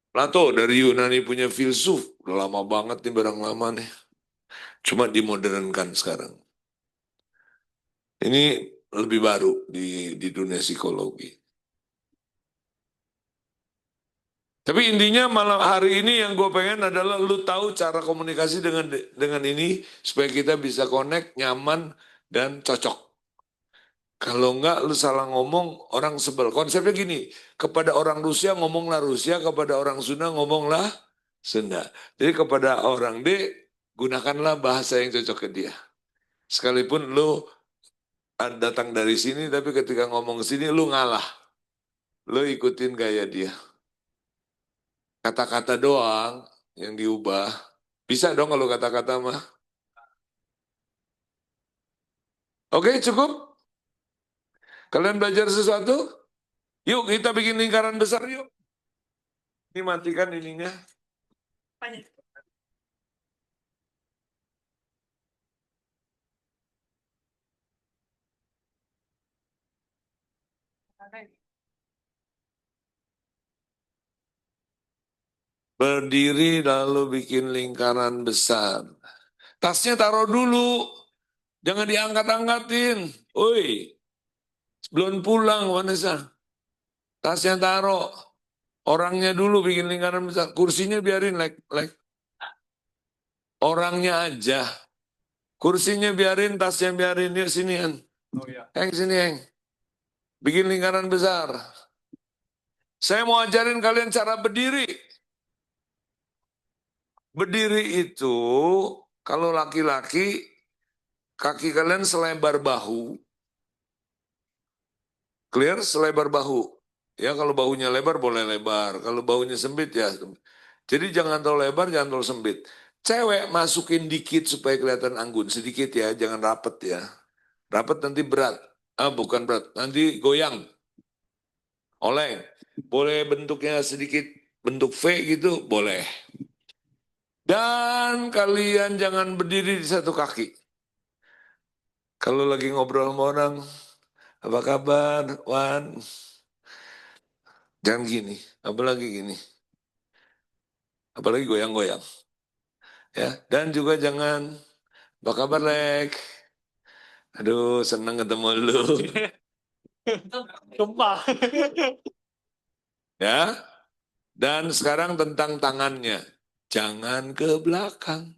Speaker 1: Plato dari Yunani punya filsuf. Udah lama banget nih barang lama nih. Cuma dimodernkan sekarang. Ini lebih baru di dunia psikologi. Tapi intinya malam hari ini yang gue pengen adalah lu tahu cara komunikasi dengan ini supaya kita bisa connect, nyaman, dan cocok. Kalau enggak lu salah ngomong orang sebel. Konsepnya gini, kepada orang Rusia ngomonglah Rusia, kepada orang Sunda ngomonglah Sunda. Jadi kepada orang D gunakanlah bahasa yang cocok ke dia. Sekalipun lu datang dari sini tapi ketika ngomong ke sini lu ngalah. Lu ikutin gaya dia. Kata-kata doang yang diubah. Bisa dong kalau kata-kata mah. Oke, cukup? Kalian belajar sesuatu? Yuk kita bikin lingkaran besar yuk. Ini matikan ininya. Berdiri lalu bikin lingkaran besar. Tasnya taruh dulu. Jangan diangkat-angkatin. Oi, sebelum pulang Vanessa. Tasnya taruh. Orangnya dulu bikin lingkaran besar. Kursinya biarin like. Orangnya aja. Kursinya biarin, tasnya biarin. Yuk sini, Hen. Heng, sini, Heng. Bikin lingkaran besar. Saya mau ajarin kalian cara berdiri. Berdiri itu, kalau laki-laki, kaki kalian selebar bahu. Clear? Selebar bahu. Ya, kalau bahunya lebar boleh lebar. Kalau bahunya sempit ya. Jadi jangan terlalu lebar, jangan terlalu sempit. Cewek masukin dikit supaya kelihatan anggun. Sedikit ya, jangan rapet ya. Rapet nanti berat. Bukan berat. Nanti goyang. Oleng. Boleh bentuknya sedikit bentuk V gitu, boleh. Dan kalian jangan berdiri di satu kaki. Kalau lagi ngobrol sama orang, apa kabar, Wan? Jangan gini, apalagi gini. Apalagi goyang-goyang. Ya, dan juga jangan, apa kabar, Lek? Aduh, senang ketemu lu.
Speaker 3: Sumpah.
Speaker 1: Ya, dan sekarang tentang tangannya. Jangan ke belakang.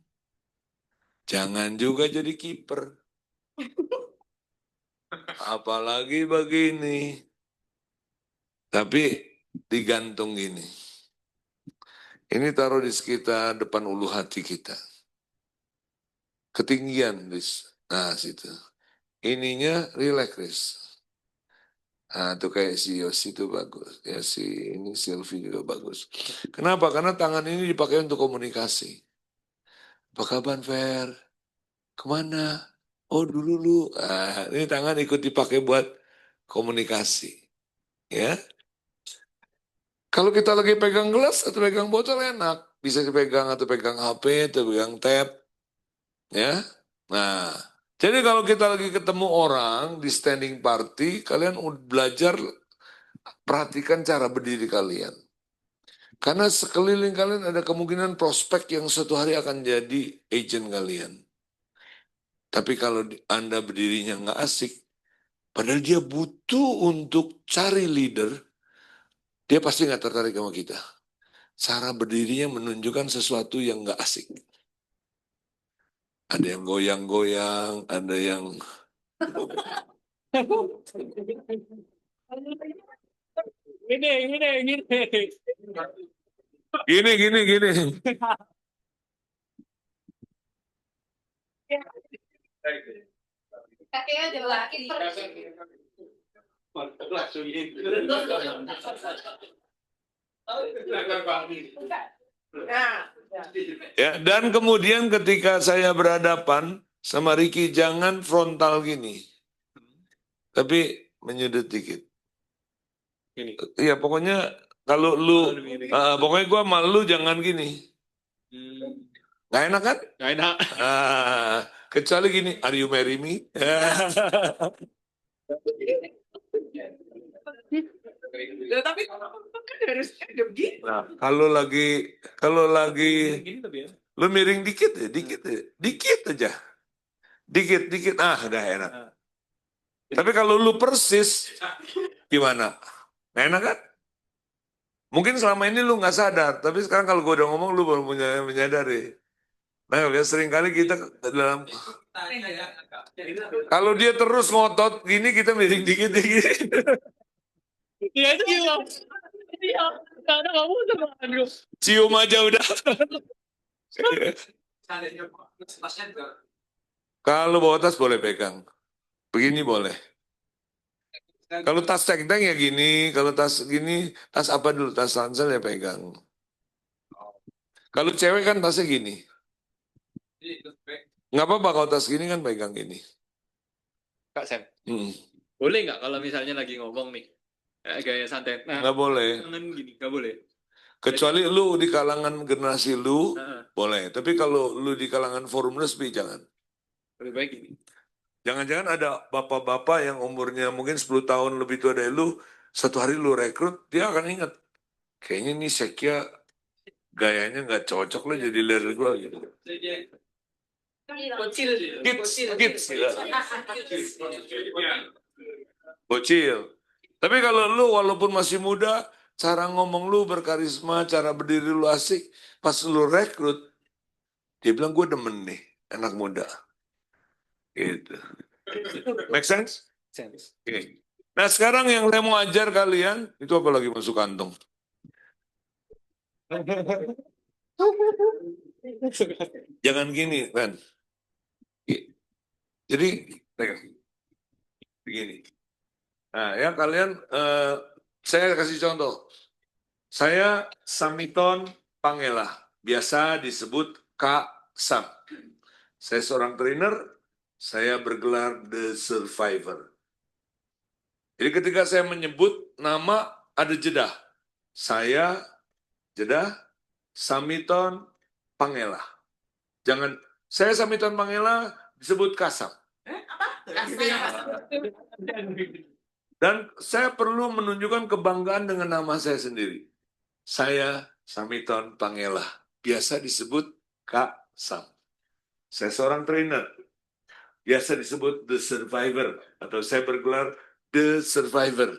Speaker 1: Jangan juga jadi kiper. Apalagi begini. Tapi digantung gini. Ini taruh di sekitar depan ulu hati kita. Ketinggian, Riz. Nah, situ. Ininya relax, Riz. Nah, itu kayak si Yosi itu bagus. Ya, si ini Sylvie juga bagus. Kenapa? Karena tangan ini dipakai untuk komunikasi. Apa kabar, Fer? Kemana? Oh, dulu lu. Nah, ini tangan ikut dipakai buat komunikasi. Ya. Kalau kita lagi pegang gelas atau pegang botol enak. Bisa dipegang atau pegang HP atau pegang tab. Ya. Nah, jadi kalau kita lagi ketemu orang di standing party, kalian belajar perhatikan cara berdiri kalian. Karena sekeliling kalian ada kemungkinan prospek yang suatu hari akan jadi agent kalian. Tapi kalau Anda berdirinya nggak asik, padahal dia butuh untuk cari leader, dia pasti nggak tertarik sama kita. Cara berdirinya menunjukkan sesuatu yang nggak asik. Ada yang goyang-goyang, ada yang gini.
Speaker 2: Kakeknya ada laki.
Speaker 1: Ya, dan kemudian ketika saya berhadapan sama Ricky, jangan frontal gini. Tapi menyudut dikit. Iya, pokoknya kalau lu, pokoknya gua malu jangan gini. Nggak enak kan?
Speaker 3: Gak enak.
Speaker 1: Kecuali gini, are you marry me?
Speaker 4: Tapi kan harusnya ada begini.
Speaker 1: Nah, kalau lagi lu miring dikit aja. Dikit, udah enak. Tapi kalau lu persis, gimana? Nggak enak kan? Mungkin selama ini lu nggak sadar, tapi sekarang kalau gue udah ngomong lu baru menyadari. Nah, ya seringkali kita dalam kalau dia terus ngotot gini kita miring dikit-dikit.
Speaker 3: Ya itu gimana? Iya, karena kamu temanku.
Speaker 1: Cium aja udah. Kalau bawa tas boleh pegang. Begini boleh. Kalau tas tank ya gini, kalau tas gini, tas apa dulu? Tas ransel ya pegang. Kalau cewek kan tasnya gini. Nggak apa-apa kalau tas gini kan pegang gini.
Speaker 3: Kak Sam,
Speaker 1: Hmm.
Speaker 3: boleh nggak kalau misalnya lagi ngomong nih, gaya santai, nah,
Speaker 1: Nggak boleh.
Speaker 3: tangan gini, nggak boleh.
Speaker 1: Kecuali lu di kalangan generasi lu,
Speaker 3: Nah,
Speaker 1: boleh. Tapi kalau lu di kalangan forum resmi, jangan.
Speaker 3: lebih baik gini.
Speaker 1: Jangan-jangan ada bapak-bapak yang umurnya mungkin 10 tahun lebih tua dari lu, satu hari lu rekrut, dia akan ingat. Kayaknya nih Sekia gayanya nggak cocok lah jadi leader gua gitu.
Speaker 3: Kecil dia.
Speaker 1: Kids. Bocil. Tapi kalau lu walaupun masih muda, cara ngomong lu berkarisma, cara berdiri lu asik, pas lu rekrut, dia bilang gue demen nih, anak muda. Gitu. Make sense? Oke. Nah sekarang yang saya mau ajar kalian, itu apa lagi masuk kantong? Jangan gini, Ren. Jadi, begini. Nah ya kalian, saya kasih contoh. Saya Samiton Pangela, biasa disebut Kak Sam. Saya seorang trainer, saya bergelar The Survivor. Jadi ketika saya menyebut nama, ada jeda. Saya, jeda, Samiton Pangela. Jangan, saya Samiton Pangela disebut Kasam. Dan saya perlu menunjukkan kebanggaan dengan nama saya sendiri. Saya Samiton Pangela, biasa disebut Kak Sam. Saya seorang trainer, biasa disebut The Survivor, atau saya bergelar The Survivor.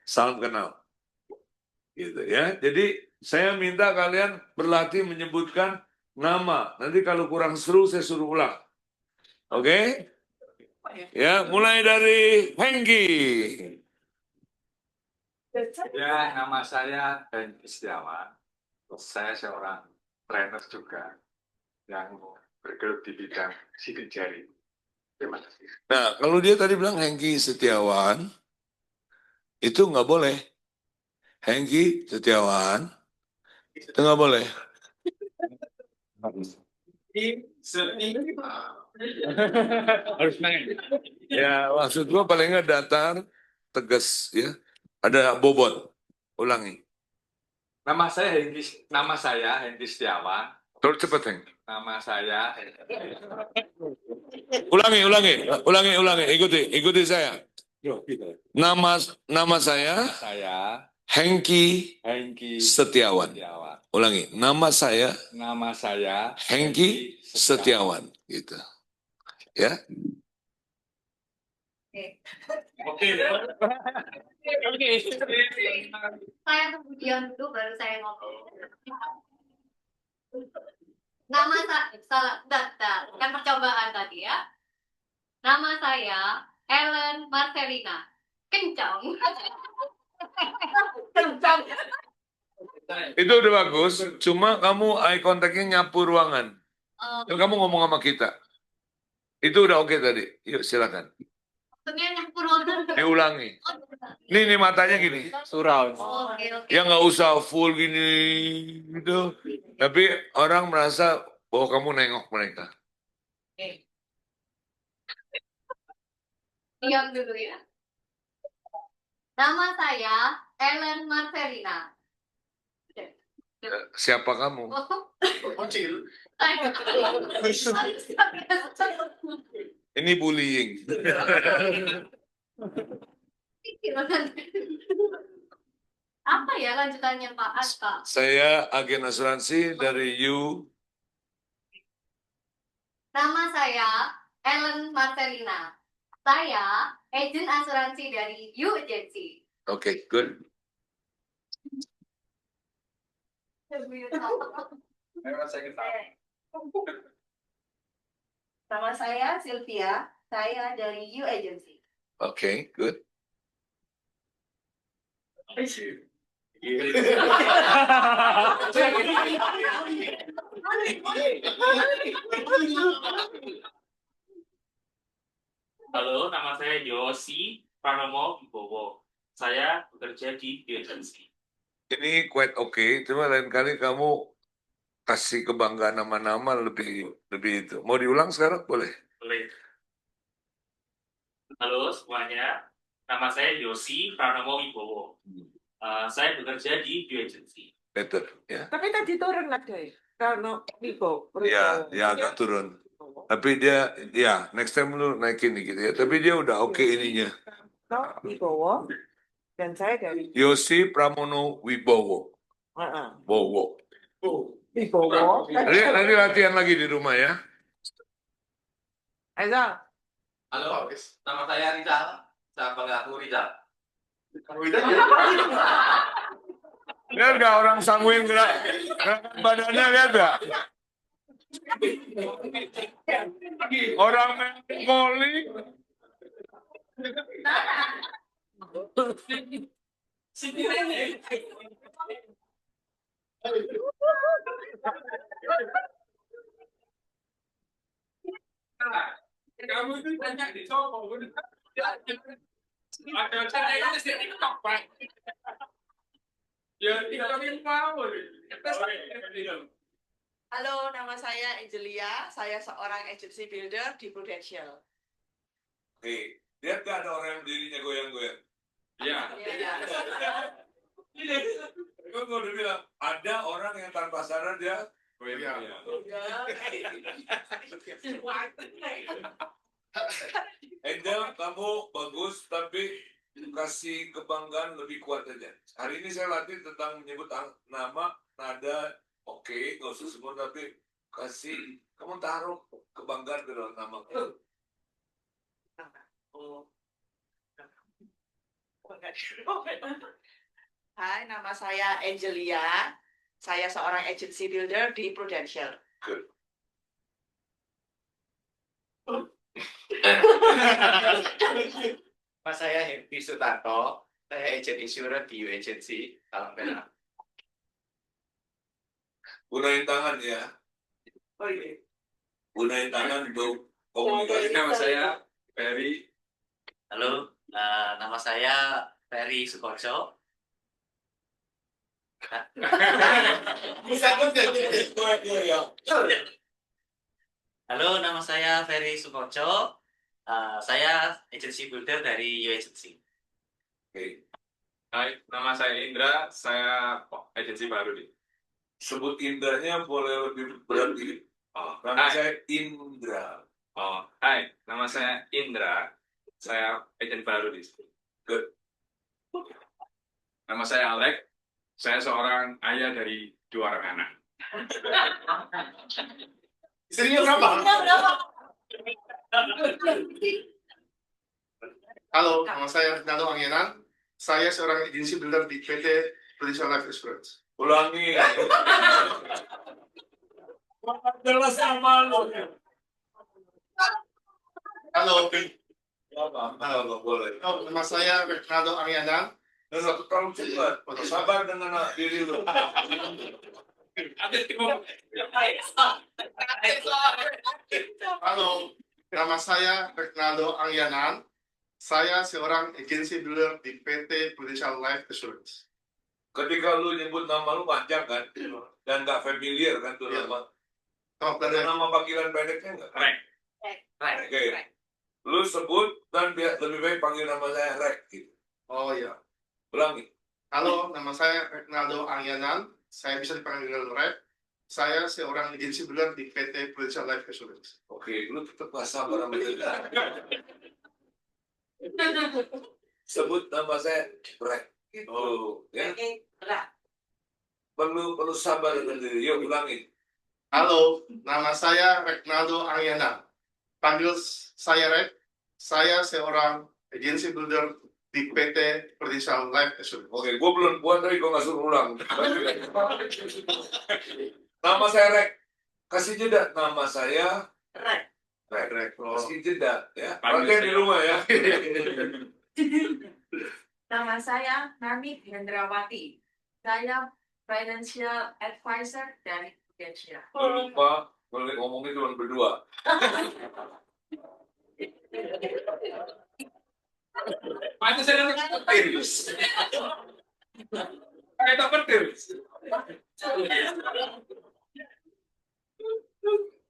Speaker 1: Salam kenal. Gitu ya. Jadi saya minta kalian berlatih menyebutkan nama. Nanti kalau kurang seru saya suruh ulang. Oke? Ya, mulai dari Hengki.
Speaker 8: Ya, nama saya Hengki Setiawan. Saya seorang trainer juga yang bergelut di bidang sidik jari. Terima kasih.
Speaker 1: Nah, kalau dia tadi bilang Hengki Setiawan, itu nggak boleh. Hengki Setiawan, itu nggak boleh.
Speaker 8: Harus naik.
Speaker 1: Ya, maksud gua paling nggak datar, tegas ya. Ada bobot. Ulangi.
Speaker 8: Nama saya Hengki Setiawan.
Speaker 1: Terus cepet, Heng.
Speaker 8: Nama saya
Speaker 1: Ulangi. Ikuti saya. Nama saya Hengki
Speaker 8: Hengki
Speaker 1: Setiawan.
Speaker 8: Setiawan.
Speaker 1: Ulangi. Nama saya
Speaker 8: Nama saya
Speaker 1: Hengki Setiawan. Gitu. Ya.
Speaker 8: Oke.
Speaker 9: Saya kemudian dulu baru saya ngomong. Nama saya, kan percobaan tadi ya. Nama saya Ellen Marcelina. Kencang. Kencang.
Speaker 1: Itu udah bagus. Cuma kamu eye contact-nya nyapu ruangan. Dan kamu ngomong sama kita. Itu udah oke tadi. Yuk silakan.
Speaker 9: Maksudnya nyapu ruangan.
Speaker 1: Diulangi. Nih matanya gini.
Speaker 3: Surau.
Speaker 9: Oke.
Speaker 1: Ya nggak usah full gini gitu. Tapi orang merasa bahwa kamu nengok mereka.
Speaker 9: Diam dulu ya. Nama saya Ellen Marcelina.
Speaker 1: Siapa kamu?
Speaker 8: Kecil.
Speaker 1: Ini bullying.
Speaker 9: Apa ya lanjutannya Pak Aska?
Speaker 1: Saya agen asuransi dari You.
Speaker 9: Nama saya Ellen Marcelina. Saya agen asuransi dari You Agency.
Speaker 1: Oke, good.
Speaker 10: Nama saya Sylvia, saya dari U Agency.
Speaker 1: Okay, good.
Speaker 11: Halo, nama saya Yosi Pranomo Wibowo. Saya bekerja di U Agency.
Speaker 1: Ini quite okay, cuma lain kali kamu kasih kebanggaan nama-nama lebih itu. Mau diulang sekarang? Boleh.
Speaker 11: Boleh. Halo semuanya, nama saya Yosi Pranomo Wibowo. Saya bekerja di U Agency.
Speaker 1: Better, ya.
Speaker 4: Tapi tadi turun ada ya? Karena Wibo.
Speaker 1: Ya, agak turun. Tapi dia, ya, next time lu naikin dikit ya. Tapi dia udah oke ininya.
Speaker 4: Wibowo. Dan saya dari
Speaker 1: Yosi Pramono Wibowo. Bowo.
Speaker 4: Wibowo.
Speaker 1: Nanti latihan lagi di rumah ya.
Speaker 4: Aizal.
Speaker 6: Halo, nama saya Rizal. Saya panggil aku Rizal.
Speaker 1: Lihat nggak orang sanguin gerakan badannya, lihat nggak? Orang melankoli.
Speaker 8: Kamu itu banyak dicoba. Ada cara yang mesti TikTok, Pak. Ya, tidak mau.
Speaker 10: Halo, nama saya Angelia. Saya seorang agency builder di Prudential.
Speaker 1: Oke, lihat nggak ada orang yang dirinya goyang-goyang?
Speaker 8: Ya.
Speaker 1: Gue udah bilang, ada orang yang tanpa sadar dia goyang-goyang. Angel, kamu bagus, tapi kasih kebanggaan lebih kuat aja. Hari ini saya latih tentang menyebut nama, nada, oke, nggak usah semua, tapi kasih, kamu taruh kebanggaan ke dalam nama.
Speaker 10: Hai, nama saya Angelia. Saya seorang agency builder di Prudential.
Speaker 1: Good.
Speaker 12: Mas saya Happy Sutanto, saya agent insurance di U Agency, Salam Merah.
Speaker 1: Gunain tangan ya.
Speaker 10: Oh iya.
Speaker 1: Gunain tangan untuk komunikasi.
Speaker 8: Nama saya Ferry.
Speaker 12: Halo, nama saya Ferry Sukoco. Halo, nama saya Ferry Sukoco. Saya agency builder dari U Agency.
Speaker 1: Oke.
Speaker 7: Hai, nama saya Indra, saya agensi baru di.
Speaker 1: Sebut Indranya boleh lebih berat dikit. Nama saya Indra.
Speaker 7: Hai, nama saya Indra, saya agen baru di sini.
Speaker 1: Good.
Speaker 7: Nama saya Alek, saya seorang ayah dari 2 orang anak.
Speaker 12: Istrinya berapa?
Speaker 13: Halo, nama saya Fernando Angienan. Saya seorang agensi builder di PT Prudential Life Insurance.
Speaker 1: Ulangi. Jelas sama lu.
Speaker 13: Halo.
Speaker 1: Halo, boleh.
Speaker 13: Nama saya Fernando Angienan.
Speaker 1: Terlalu cepat. Sabar dengan diri lu.
Speaker 13: Halo, nama saya Fernando Angienan. Saya seorang agensi builder di PT Prudential Life Insurance.
Speaker 1: Ketika lu nyebut nama lu panjang kan, dan nggak familiar kan tuh nama. Ada nama panggilan pendeknya nggak?
Speaker 12: Rek.
Speaker 1: Oke. Lu sebut dan lebih baik panggil nama saya Rek. Gitu.
Speaker 13: Oh iya.
Speaker 1: Ulangi.
Speaker 13: Halo, nama saya Fernando Angienan. Saya bisa dipanggil Rek. Saya seorang agensi builder di PT Prudential Life Insurance.
Speaker 1: Oke, lu tetap nggak sabar sama dia. Sebut nama saya Rek. Oh, ya. Perlu sabar dengan diri. Yuk ulangi.
Speaker 13: Halo, nama saya Regnaldo Angienan. Panggil saya Rek. Saya seorang agensi builder di PT Prudential Life Insurance.
Speaker 1: Oke, gue belum puas tapi gue nggak suruh ulang. Nama saya Rek. Kasih jeda. Nama saya
Speaker 10: Rek.
Speaker 1: Kasih jeda ya. Pakai di rumah ya.
Speaker 10: Nama saya Nami Hendrawati. Saya Financial Advisor dari Prudential.
Speaker 1: Jangan lupa boleh ngomongin cuma berdua.
Speaker 3: Pantas saya petir. Kayak petir.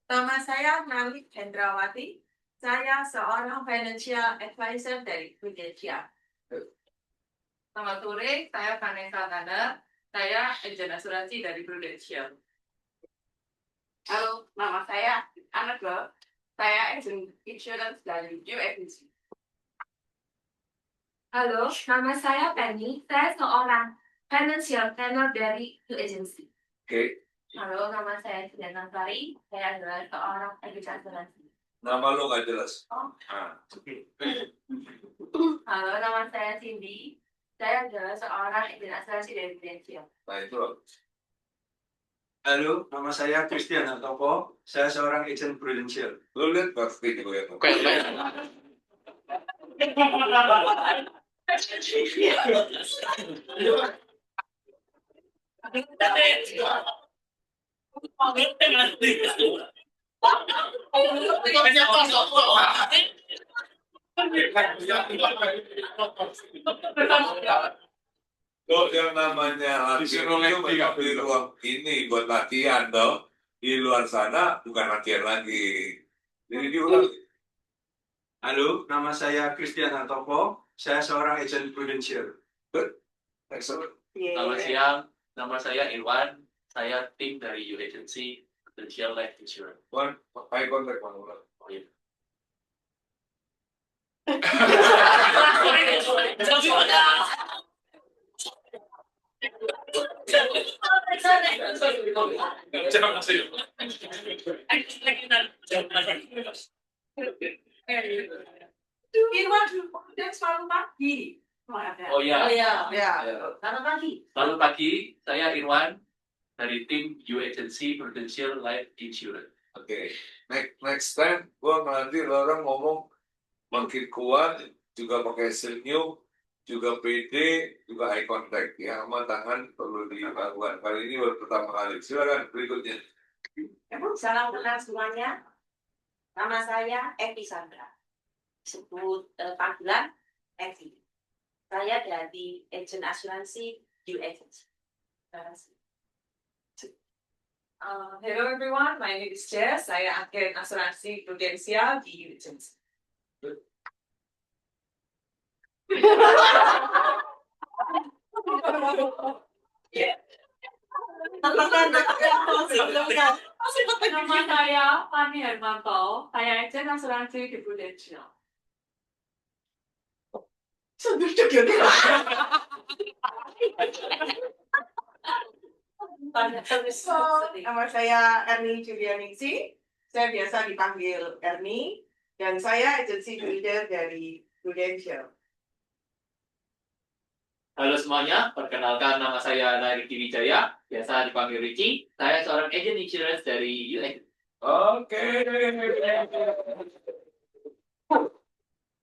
Speaker 10: Nama saya Nami Hendrawati. Saya seorang Financial Advisor dari Prudential. Selamat sore, saya Vanessa Tanda. Saya agen asuransi dari Prudential. Halo, nama saya Annabelle. Saya agen insurance dari New Agency.
Speaker 9: Halo, nama saya Penny. Saya seorang financial planner dari New Agency.
Speaker 1: Oke.
Speaker 9: Halo, nama saya Diana Sari. Saya adalah seorang agen asuransi.
Speaker 1: Nama lo nggak jelas.
Speaker 9: Oh.
Speaker 1: Ah.
Speaker 9: Halo, nama saya Cindy. Saya adalah seorang agen asuransi dari Prudential.
Speaker 1: Nah itu loh.
Speaker 8: Halo, nama saya Christian Hartoko. Saya seorang agent Prudential.
Speaker 1: Lo lihat pasti gue yang Lo yang namanya latihan itu memang di ruang ini buat latihan toh. Di luar sana bukan latihan lagi. Jadi diulang.
Speaker 8: Halo, nama saya Christian Hartoko. Saya seorang agent Prudential.
Speaker 1: Excellent.
Speaker 3: Selamat siang, nama saya Irwan. Saya tim dari U Agency Prudential Life Insurance.
Speaker 1: One, eye contact one.
Speaker 3: Oh iya.
Speaker 10: Irwan, dia selalu pagi.
Speaker 3: Oh iya.
Speaker 10: Ya. Selamat pagi.
Speaker 3: Selamat pagi, saya Irwan dari tim U Agency Prudential Life Insurance.
Speaker 1: Oke. Next time gua nanti orang ngomong makin kuat, juga pakai senyum, juga pede, juga eye contact ya, sama tangan perlu dilakukan. Kali ini baru pertama kali. Silakan berikutnya.
Speaker 10: Salam kenal semuanya. Nama saya Evi Sandra. Sebut panggilan Evi. Saya dari agen asuransi U Agency. Terima kasih. Hello everyone, my name is Jess. Saya agen asuransi Prudential di U Agency.
Speaker 5: Nama saya Fani Hermanto. Saya agen asuransi di Prudential.
Speaker 10: Nama saya Ernie Julianisi. Saya biasa dipanggil Ernie. Dan saya agensi builder dari Prudential.
Speaker 3: Halo semuanya, perkenalkan nama saya Nariki Wijaya, biasa dipanggil Ricky. Saya seorang agent insurance dari UX.
Speaker 1: Oke.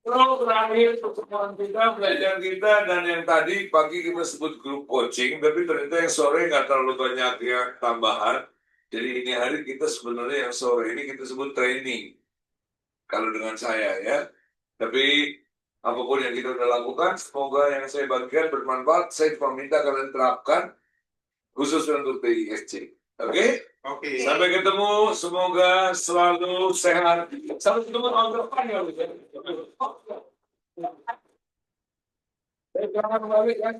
Speaker 1: Terus terakhir pertemuan kita, belajar kita, dan yang tadi pagi kita sebut grup coaching, tapi ternyata yang sore nggak terlalu banyak yang tambahan. Jadi ini hari kita sebenarnya yang sore ini kita sebut training. Kalau dengan saya ya. Tapi apapun yang kita udah lakukan, semoga yang saya bagikan bermanfaat. Saya cuma minta kalian terapkan, khusus untuk TISC. Oke?
Speaker 13: Oke.
Speaker 1: Sampai ketemu, semoga selalu sehat. Sampai ketemu tahun depan ya. Jangan balik ya.